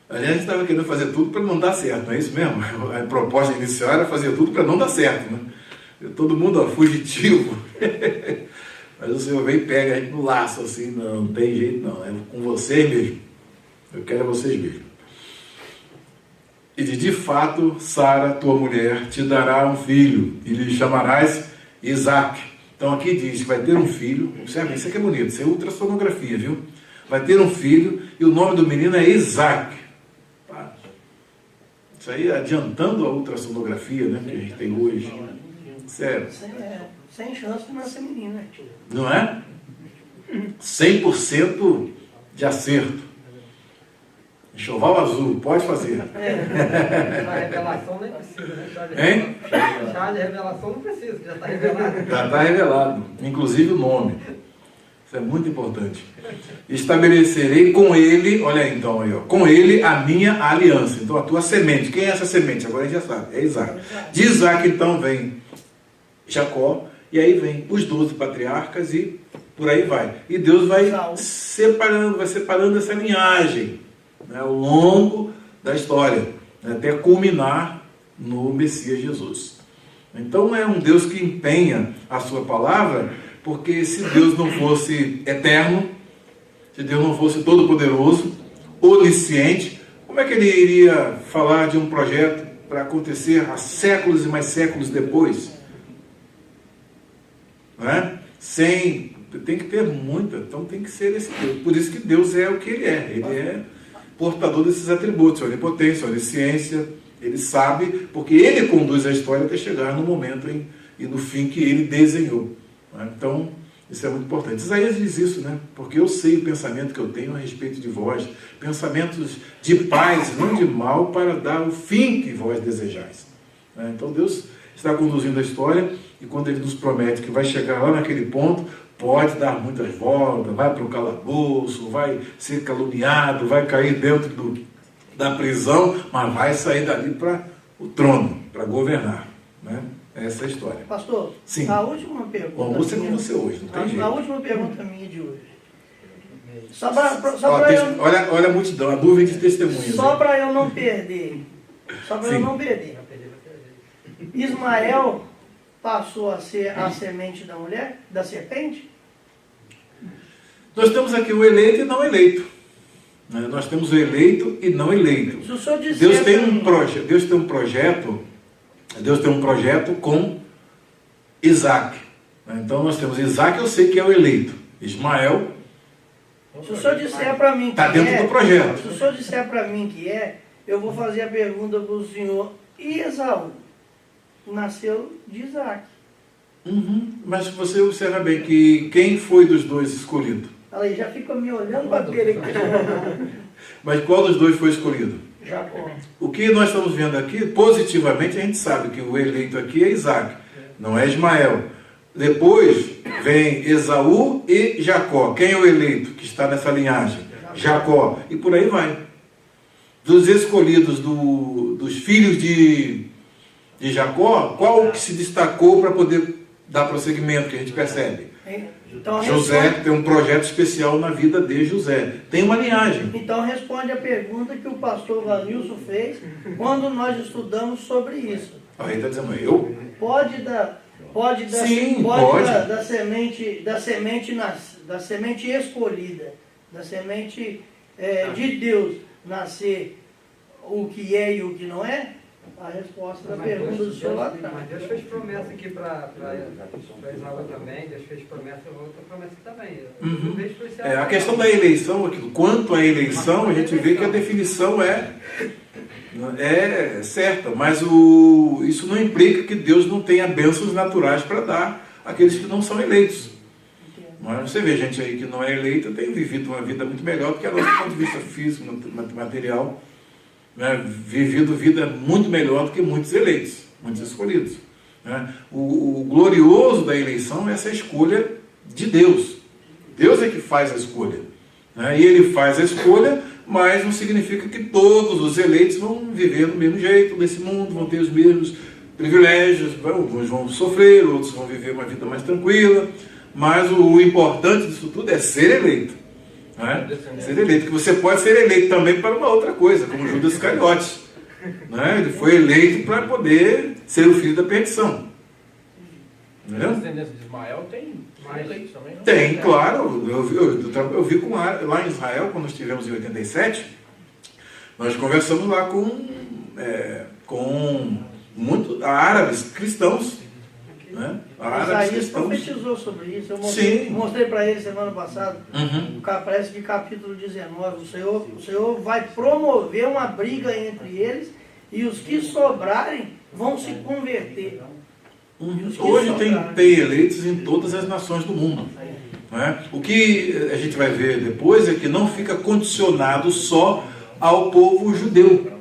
Aliás, a gente estava querendo fazer tudo para não dar certo, não é isso mesmo? A proposta inicial era fazer tudo para não dar certo, Todo mundo fugitivo. Mas o Senhor vem e pega a gente no laço, assim, não tem jeito não, é com vocês mesmo. Eu quero vocês mesmo. E de fato, Sara, tua mulher, te dará um filho, e lhe chamarás Isaac. Então aqui diz que vai ter um filho, observe, isso aqui é bonito, isso é ultrassonografia, viu? Vai ter um filho, e o nome do menino é Isaac. Tá? Isso aí adiantando a ultrassonografia, que a gente tem hoje. Sério. Sem chance de nascer menina. Não é? 100% de acerto. Enxoval azul, pode fazer. A revelação nem precisa, Hein? Chá de revelação não precisa, já está revelado. Já está revelado, inclusive o nome. Isso é muito importante. Estabelecerei com ele, olha aí então, com ele a minha aliança. Então a tua semente, quem é essa semente? Agora a gente já sabe, é Isaac. De Isaac então vem Jacó, e aí vem os 12 patriarcas e por aí vai. E Deus vai separando essa linhagem ao longo da história, até culminar no Messias Jesus. Então é um Deus que empenha a sua palavra, porque se Deus não fosse eterno, se Deus não fosse todo-poderoso, onisciente, como é que ele iria falar de um projeto para acontecer há séculos e mais séculos depois? Tem que ter muita, então tem que ser esse Deus. Por isso que Deus é o que ele é portador desses atributos, onipotência, onisciência, ele sabe, porque ele conduz a história até chegar no momento e no fim que ele desenhou. Então, isso é muito importante. Isaías diz isso, porque eu sei o pensamento que eu tenho a respeito de vós, pensamentos de paz, não de mal, para dar o fim que vós desejais. Então Deus está conduzindo a história, e quando ele nos promete que vai chegar lá naquele ponto, pode dar muitas voltas, vai para o calabouço, vai ser caluniado, vai cair dentro da prisão, mas vai sair dali para o trono, para governar. Né? Essa é a história. Pastor, Sim. a última pergunta. O almoço é com você hoje, não tem jeito. A última pergunta minha de hoje. Olha a multidão, a nuvem de testemunhas. Só para eu não perder. Só para eu não perder. Ismael passou a ser a semente da mulher, da serpente? Nós temos aqui o eleito e não eleito. Nós temos o eleito e não eleito. Se o senhor disser Deus tem um projeto com Isaac. Então nós temos Isaac, eu sei que é o eleito. Ismael, se o senhor disser para mim que está dentro do projeto. Se o senhor disser para mim que eu vou fazer a pergunta para o senhor. E Esaú? Nasceu de Isaac. Mas você observa bem que quem foi dos dois escolhido? Ela aí já fica me olhando para querer. Mas qual dos dois foi escolhido? Jacó. O que nós estamos vendo aqui, positivamente, a gente sabe que o eleito aqui é Isaac, não é Ismael. Depois vem Esaú e Jacó. Quem é o eleito que está nessa linhagem? Jacó. E por aí vai. Dos escolhidos, dos filhos de Jacó, qual o que se destacou para poder dar prosseguimento, que a gente percebe? Então, José tem um projeto especial na vida de José. Tem uma linhagem. Então responde a pergunta que o pastor Vanilson fez quando nós estudamos sobre isso. Aí está dizendo, eu? Pode Sim, pode. Da semente escolhida, da semente de Deus nascer o que é e o que não é? A resposta da pergunta do senhor lá atrás. Mas Deus fez promessa aqui para Esaú também, Deus fez promessa, outra promessa também. A questão da eleição, quanto à eleição, a gente vê que a definição é certa, mas isso não implica que Deus não tenha bênçãos naturais para dar àqueles que não são eleitos. Mas você vê gente aí que não é eleita, tem vivido uma vida muito melhor do que a nossa, do ponto de vista físico, material. Vivido vida muito melhor do que muitos eleitos, muitos escolhidos. O glorioso da eleição é essa escolha de Deus. Deus é que faz a escolha. E Ele faz a escolha, mas não significa que todos os eleitos vão viver do mesmo jeito nesse mundo, vão ter os mesmos privilégios, uns vão sofrer, outros vão viver uma vida mais tranquila, mas o importante disso tudo é ser eleito. Ser eleito, que você pode ser eleito também para uma outra coisa, como Judas Iscariotes. Ele foi eleito para poder ser o filho da perdição. A descendência de Ismael tem eleitos também, não? Tem, claro. Eu vi lá em Israel, quando estivemos em 87, nós conversamos lá com muitos árabes cristãos. Isaías profetizou sobre isso. Eu mostrei para ele semana passada, parece de capítulo 19. O Senhor vai promover uma briga entre eles e os que sobrarem vão se converter. Hoje tem eleitos em todas as nações do mundo. O que a gente vai ver depois é que não fica condicionado só ao povo judeu.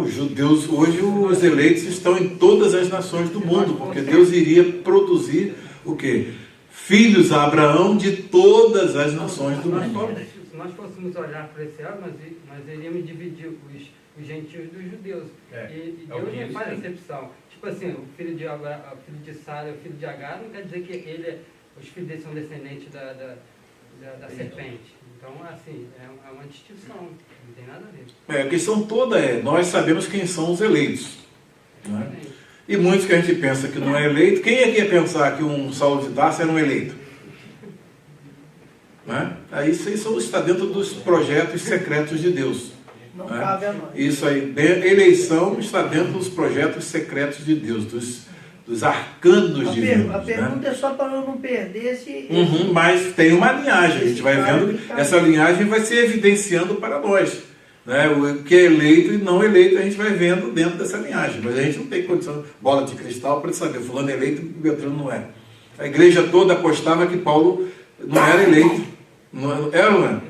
Os judeus, hoje os eleitos estão em todas as nações do mundo, porque Deus iria produzir o quê? Filhos a Abraão de todas as nações do mundo. Se nós fôssemos olhar para esse ano, nós iríamos dividir os gentios dos judeus. E Deus não faz acepção. Tipo assim, o filho de Sara e o filho de Agar, não quer dizer que os filhos deles são descendentes da serpente. Então, assim, é uma distinção, não tem nada a ver. A questão toda nós sabemos quem são os eleitos. E muitos que a gente pensa que não é eleito, quem é que ia pensar que um Saulo de Tarso era um eleito? Aí isso está dentro dos projetos secretos de Deus. Não cabe a nós. Isso aí, eleição está dentro dos projetos secretos de Deus, dos arcanos divinos. A pergunta é só para eu não perder esse... Mas tem uma linhagem, a gente vai vendo, essa linhagem vai se evidenciando para nós. O que é eleito e não eleito a gente vai vendo dentro dessa linhagem, mas a gente não tem condição, bola de cristal, para saber, fulano é eleito e Beltrano não é. A igreja toda apostava que Paulo não era eleito. Era ou não é?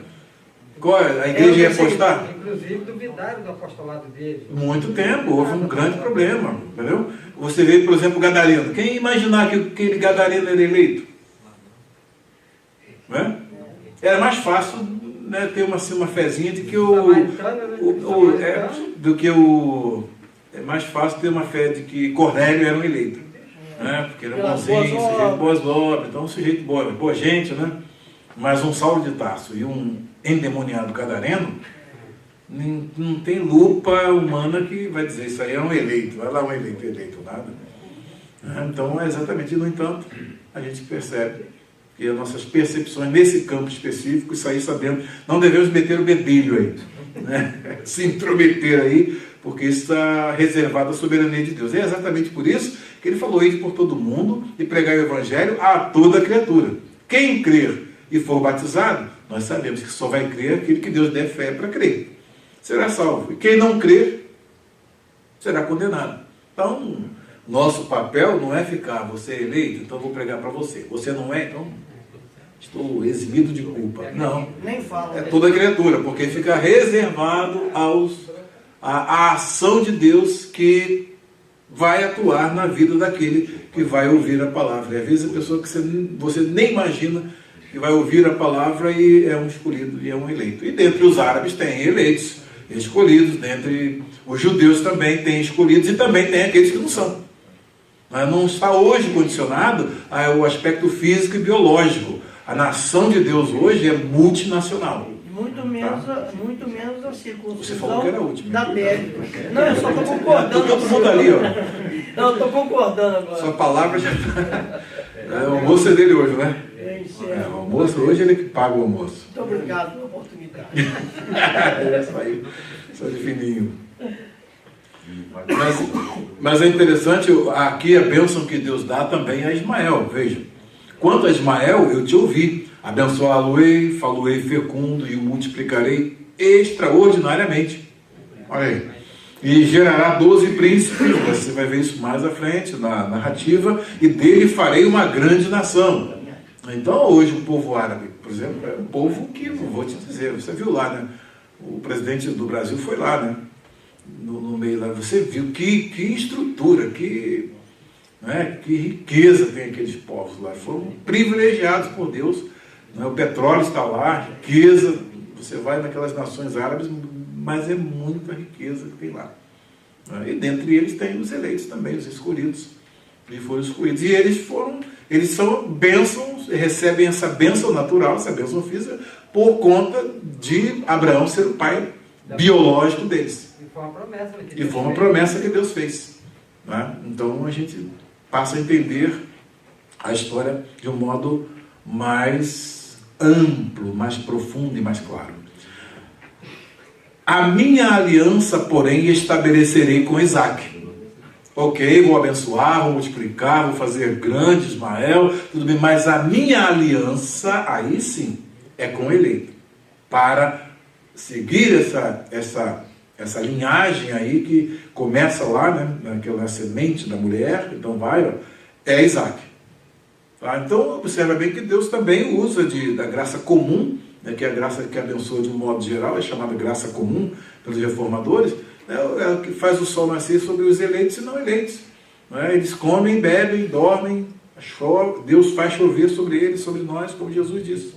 A igreja ia apostar? Inclusive duvidaram do apostolado dele. Muito tempo, houve um grande problema, entendeu? Você vê, por exemplo, o Gadareno. Quem imaginar que aquele Gadareno era eleito? era mais fácil, né, ter uma fezinha do que é mais fácil ter uma fé de que Cornélio era um eleito, né, porque era bonzinho, sujeito boas obras, então um sujeito boa gente, né, mas um Saulo de Tarso e um endemoniado gadareno, não tem lupa humana que vai dizer isso aí é um eleito, vai lá um eleito nada. Então é exatamente, no entanto, a gente percebe que as nossas percepções nesse campo específico, isso aí sabemos, não devemos meter o bedelho aí, né? Se intrometer aí, porque isso está reservado à soberania de Deus. É exatamente por isso que ele falou isso por todo mundo e pregar o evangelho a toda criatura. Quem crer e for batizado, nós sabemos que só vai crer aquele que Deus der fé para crer. Será salvo. E quem não crer, será condenado. Então, nosso papel não é ficar, você é eleito, então vou pregar para você. Você não é, então estou eximido de culpa. Não. Nem fala. É toda criatura, porque fica reservado à ação de Deus que vai atuar na vida daquele que vai ouvir a palavra. E às vezes a pessoa que você nem imagina que vai ouvir a palavra e é um escolhido e é um eleito. E dentre os árabes tem eleitos, escolhidos, dentre os judeus também tem escolhidos e também tem aqueles que não são. Mas não está hoje condicionado ao aspecto físico e biológico. A nação de Deus hoje é multinacional. Muito menos a circuncisão. Você falou que era a última. Da pele. Não, eu só estou concordando. Todo mundo ali, ó. Não, eu estou concordando agora. Sua palavra já está. O almoço é dele hoje, né? O almoço hoje ele que paga o almoço. Muito obrigado pela oportunidade. Isso aí, só de fininho. Mas é interessante, aqui a bênção que Deus dá também a Ismael, veja. Quanto a Ismael, eu te ouvi, abençoá-lo-ei, falo-ei fecundo e o multiplicarei extraordinariamente. Olha aí. E gerará 12 príncipes, você vai ver isso mais à frente na narrativa, e dele farei uma grande nação. Então hoje o povo árabe, por exemplo, é um povo que, vou te dizer, você viu lá, né? O presidente do Brasil foi lá, né? No meio lá, você viu que estrutura, que riqueza tem aqueles povos lá. Foram privilegiados por Deus, né? O petróleo está lá, riqueza, você vai naquelas nações árabes, mas é muita riqueza que tem lá. E dentre eles tem os eleitos também, os escolhidos, e foram escolhidos. E eles são bênçãos, recebem essa bênção natural, essa bênção física, por conta de Abraão ser o pai biológico deles. E foi uma promessa que Deus fez. Né? Então a gente passa a entender a história de um modo mais amplo, mais profundo e mais claro. A minha aliança, porém, estabelecerei com Isaac. Ok, vou abençoar, vou multiplicar, vou fazer grande Ismael, tudo bem, mas a minha aliança, aí sim, é com o eleito. Para seguir essa linhagem aí que começa lá, né, naquela semente da mulher, então é Isaac. Tá? Então, observa bem que Deus também usa da graça comum, né, que é a graça que abençoa de um modo geral, é chamada graça comum pelos reformadores, é o que faz o sol nascer sobre os eleitos e não eleitos. Né? Eles comem, bebem, dormem, Deus faz chover sobre eles, sobre nós, como Jesus disse,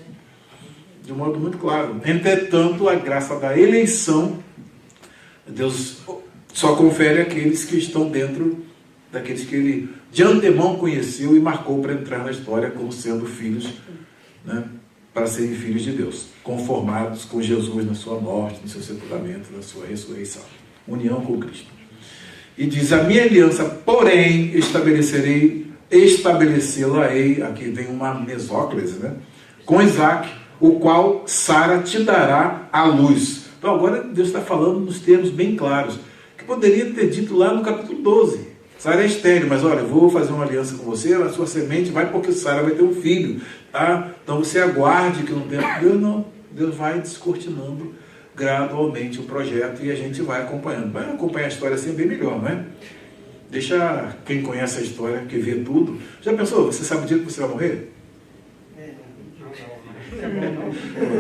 de um modo muito claro. Entretanto, a graça da eleição, Deus só confere àqueles que estão dentro daqueles que Ele de antemão conheceu e marcou para entrar na história como sendo filhos, né, para serem filhos de Deus, conformados com Jesus na sua morte, no seu sepultamento, na sua ressurreição. União com Cristo. E diz, a minha aliança, porém, estabelecê-la-ei, aqui vem uma mesóclise, né, com Isaac, o qual Sara te dará à luz. Então agora Deus está falando nos termos bem claros, que poderia ter dito lá no capítulo 12. Sara é estéril, mas olha, vou fazer uma aliança com você, a sua semente vai porque Sara vai ter um filho. Tá? Então você aguarde que no tempo de Deus, não. Deus vai descortinando gradualmente o projeto e a gente vai acompanhando. Vai acompanhar a história assim bem melhor, não é? Deixa quem conhece a história, que vê tudo. Já pensou? Você sabe o dia que você vai morrer?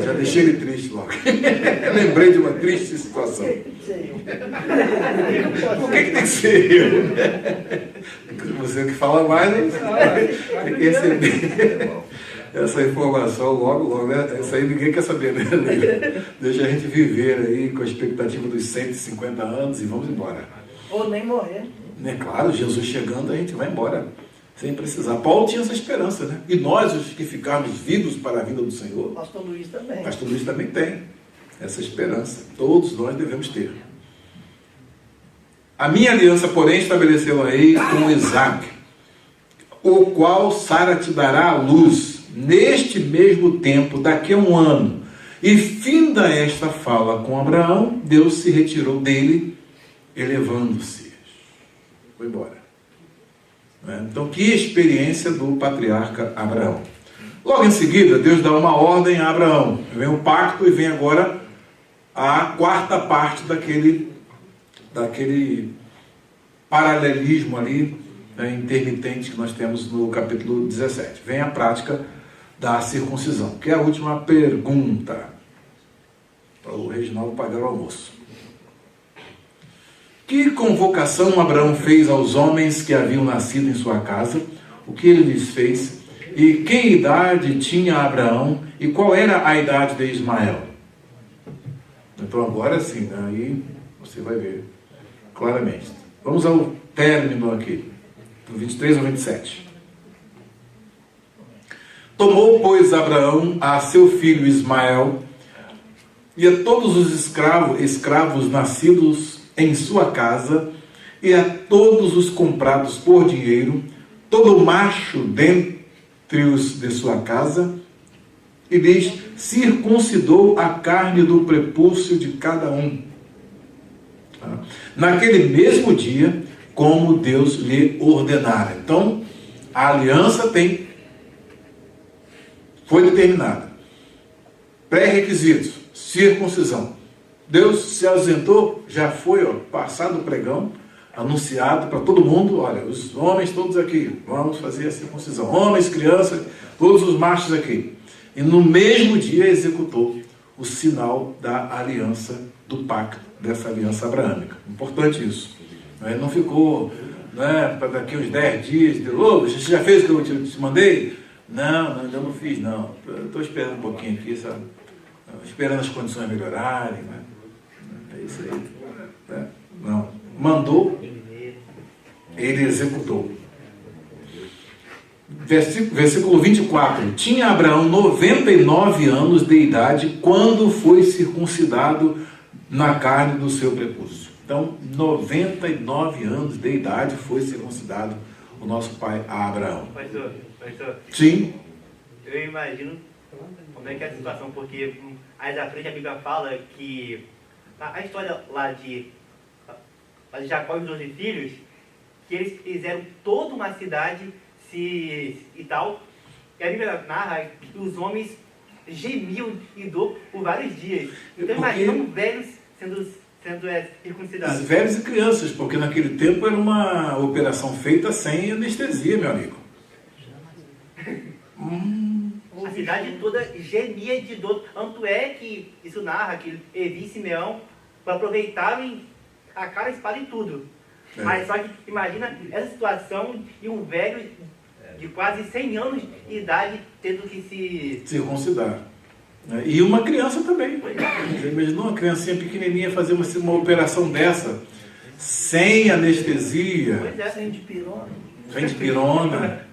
Já deixei ele triste logo. Lembrei de uma triste situação. Por que tem que ser eu? Você que fala mais, tem que receber. essa informação logo, né? Isso aí ninguém quer saber, né? Deixa a gente viver aí com a expectativa dos 150 anos e vamos embora. Ou nem morrer. É claro, Jesus chegando, a gente vai embora, sem precisar. Paulo tinha essa esperança, né? E nós, os que ficarmos vivos para a vinda do Senhor, Pastor Luiz também. Pastor Luiz também tem essa esperança. Todos nós devemos ter. A minha aliança, porém, estabeleceu-a-ei com Isaque, o qual Sara te dará à luz neste mesmo tempo, daqui a 1 ano. E finda esta fala com Abraão, Deus se retirou dele, elevando-se. Foi embora. Então, que experiência do patriarca Abraão. Logo em seguida, Deus dá uma ordem a Abraão. Vem o pacto e vem agora a 4ª parte daquele paralelismo ali, né, intermitente que nós temos no capítulo 17. Vem a prática da circuncisão, que é a última pergunta para o Reginaldo pagar o almoço. Que convocação Abraão fez aos homens que haviam nascido em sua casa? O que ele lhes fez? E que idade tinha Abraão? E qual era a idade de Ismael? Então agora sim, aí você vai ver claramente. Vamos ao término aqui, do 23 ao 27. Tomou, pois, Abraão a seu filho Ismael e a todos os escravos nascidos em sua casa e a todos os comprados por dinheiro, todo macho dentre os de sua casa, e lhes circuncidou a carne do prepúcio de cada um. Naquele mesmo dia, como Deus lhe ordenara. Então, a aliança foi determinada. Pré-requisitos, circuncisão. Deus se ausentou, já foi passado o pregão, anunciado para todo mundo, olha, os homens todos aqui, vamos fazer a circuncisão. Homens, crianças, todos os machos aqui. E no mesmo dia executou o sinal da aliança, do pacto, dessa aliança abraâmica. Importante isso. Não ficou, né, para daqui uns 10 dias, você já fez o que eu te mandei? Não, ainda não fiz, não. Estou esperando um pouquinho aqui, sabe? Esperando as condições melhorarem, né? É isso aí. Né? Não. Mandou, ele executou. Versículo 24. Tinha Abraão 99 anos de idade quando foi circuncidado na carne do seu prepúcio. Então, 99 anos de idade foi circuncidado o nosso pai Abraão. Pastor, Sim. eu imagino como é que é a situação, porque aí à frente a Bíblia fala que a história lá de Jacó e os 12 filhos, que eles fizeram toda uma cidade e tal, e a Bíblia narra que os homens gemiam de dor por vários dias. Então imagina velhos sendo circuncidados. Velhos e crianças, porque naquele tempo era uma operação feita sem anestesia, meu amigo. A cidade toda gemia de dor. Tanto é que isso narra que Levi e Simeão aproveitaram a cara, a espada e tudo. Mas só que imagina essa situação de um velho de quase 100 anos de idade tendo que se circuncidar. E uma criança também. Você imaginou uma criancinha pequenininha fazer uma operação dessa, sem anestesia? Pois é. Sem dipirona. Sem dipirona.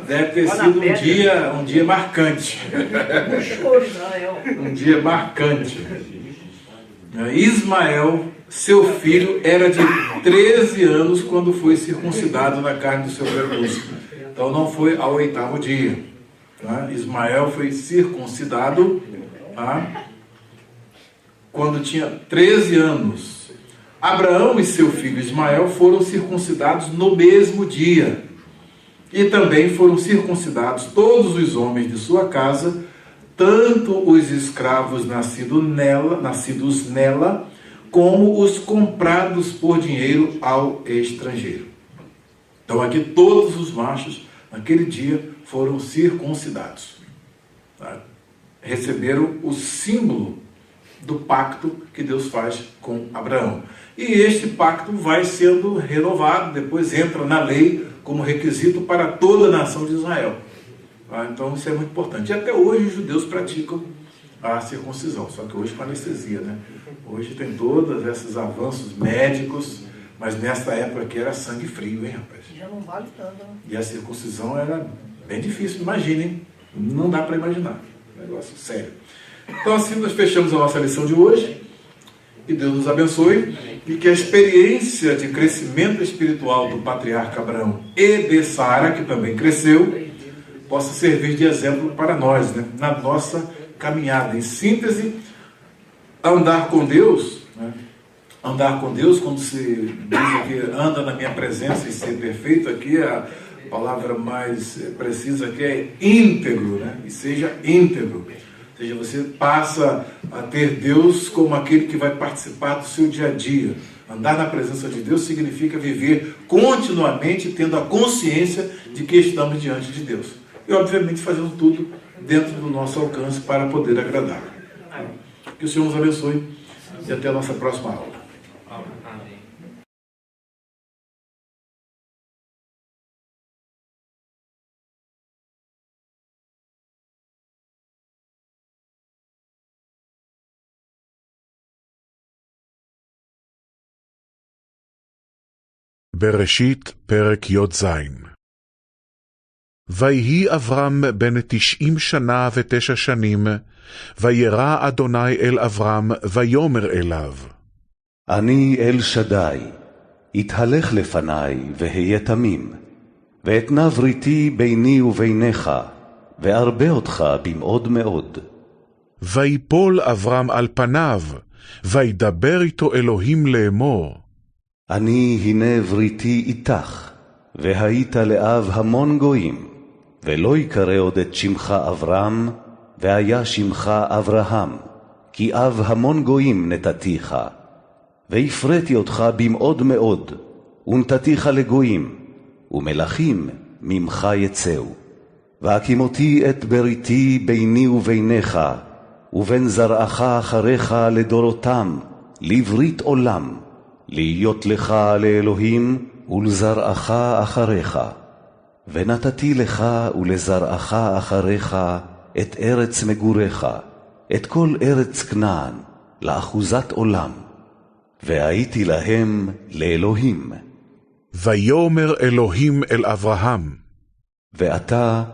Deve ter sido um dia marcante. Um dia marcante. Ismael, seu filho, era de 13 anos quando foi circuncidado na carne do seu prepúcio. Então não foi ao 8º dia. Tá? Ismael foi circuncidado quando tinha 13 anos. Abraão e seu filho Ismael foram circuncidados no mesmo dia. E também foram circuncidados todos os homens de sua casa, tanto os escravos nascidos nela, como os comprados por dinheiro ao estrangeiro. Então aqui todos os machos, naquele dia, foram circuncidados. Tá? Receberam o símbolo do pacto que Deus faz com Abraão. E este pacto vai sendo renovado, depois entra na lei como requisito para toda a nação de Israel. Então isso é muito importante. E até hoje os judeus praticam a circuncisão, só que hoje com anestesia, né? Hoje tem todos esses avanços médicos, mas nessa época aqui era sangue frio, hein, rapaz? Já não vale tanto, né? E a circuncisão era bem difícil, imaginem, não dá para imaginar, negócio sério. Então assim nós fechamos a nossa lição de hoje, que Deus nos abençoe, e que a experiência de crescimento espiritual do patriarca Abraão e de Sara, que também cresceu, possa servir de exemplo para nós, né? Na nossa caminhada. Em síntese, andar com Deus, né? Andar com Deus, quando se diz aqui, anda na minha presença e ser perfeito, aqui a palavra mais precisa aqui é íntegro, né? E seja íntegro. Ou seja, você passa a ter Deus como aquele que vai participar do seu dia a dia. Andar na presença de Deus significa viver continuamente tendo a consciência de que estamos diante de Deus. E, obviamente, fazendo tudo dentro do nosso alcance para poder agradar. Que o Senhor nos abençoe e até a nossa próxima aula. בראשית פרק י"ז. ויהי אברהם בן 90 שנה ו9 שנים, וירא אדוני אל אברהם, ויאמר אליו. אני אל שדי, התהלך לפני והיה תמים, ואתנה בריתי ביני וביניך, וארבה אותך במאוד מאוד. ויפול אברהם על פניו, וידבר איתו אלוהים לאמור. אני הנה בריתי איתך, והיית לאב המון גויים, ולא יקרא עוד את שמך אברהם, והיה שמך אברהם, כי אב המון גויים נתתיך. והפרתי אותך במאוד מאוד, ונתתיך לגויים, ומלכים ממך יצאו. והקימותי את בריתי ביני וביניך, ובין זרעך אחריך לדורותם, לברית עולם, להיות לך לאלוהים ולזרעך אחריך. ונתתי לך ולזרעך אחריך את ארץ מגוריך, את כל ארץ כנען, לאחוזת עולם. והייתי להם לאלוהים. ויאמר אלוהים אל אברהם. ואתה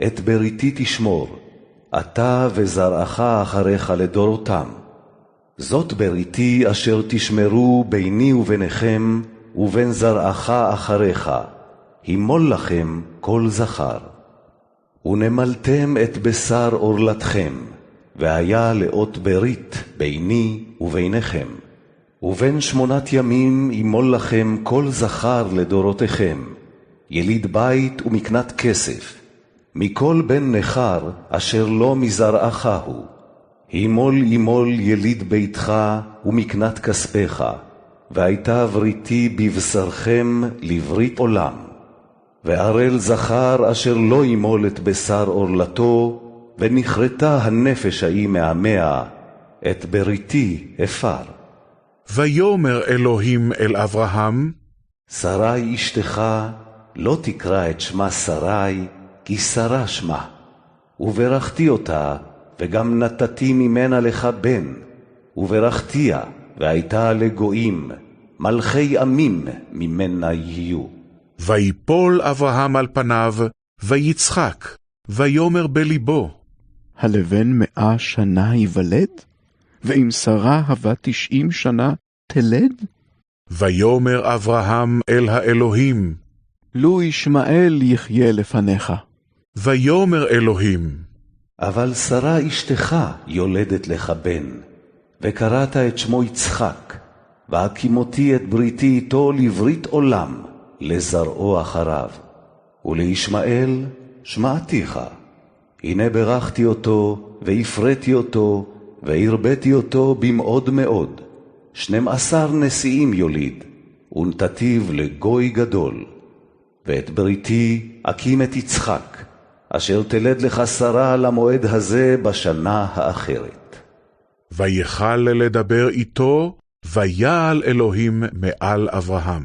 את בריתי תשמור, אתה וזרעך אחריך לדורותם. זאת בריתי אשר תשמרו ביני וביניכם, ובין זרעך אחריך, הימול לכם כל זכר. ונמלתם את בשר אורלתכם, והיה לאות ברית ביני וביניכם. ובין 8 ימים הימול לכם כל זכר לדורותיכם, יליד בית ומקנת כסף, מכל בן נחר אשר לא מזרעך הוא. הימול יליד ביתך ומקנת כספך, והייתה בריתי בבשרכם לברית עולם. וערל זכר אשר לא ימול את בשר אורלתו, ונכרתה הנפש ההיא מעמיה, את בריתי הפר. ויאמר אלוהים אל אברהם. שרי אשתך לא תקרא את שמה שרי, כי שרה שמה. וברכתי אותה, וגם נתתי ממנה לך בן, וברכתיה, והייתה לגויים, מלכי עמים ממנה יהיו. ויפול אברהם על פניו, ויצחק, ויאמר בליבו. הלבן 100 שנה יוולד? ואם שרה הבה 90 שנה תלד? ויאמר אברהם אל האלוהים. לו ישמעאל יחיה לפניך. ויאמר אלוהים. אבל שרה אשתך יולדת לך בן, וקראת את שמו יצחק, והקימותי את בריתי איתו לברית עולם, לזרעו אחריו. ולישמעאל שמעתיך. הנה ברכתי אותו, והפרתי אותו, והרביתי אותו במאוד מאוד. 12 נשיאים יוליד, ונתתיו לגוי גדול. ואת בריתי אקים את יצחק, אשר תלד לך שרה למועד הזה בשנה האחרת. ויכל לדבר איתו, ויעל אלוהים מעל אברהם.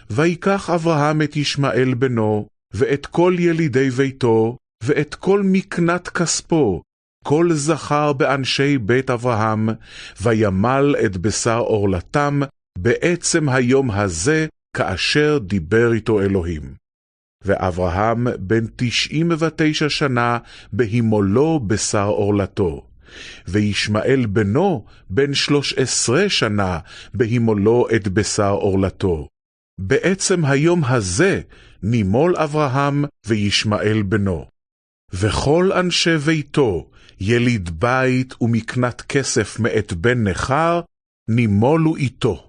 ויקח אברהם את ישמעאל בנו, ואת כל ילידי ביתו, ואת כל מקנת כספו, כל זכר באנשי בית אברהם, וימל את בשר עורלתם, בעצם היום הזה, כאשר דיבר איתו אלוהים. ואברהם בן 99 שנה, בהימולו בשר עורלתו. וישמעאל בנו בן 13 שנה, בהימולו את בשר עורלתו. בעצם היום הזה, נימול אברהם וישמעאל בנו. וכל אנשי ביתו, יליד בית ומקנת כסף מאת בן נחר, נימולו איתו.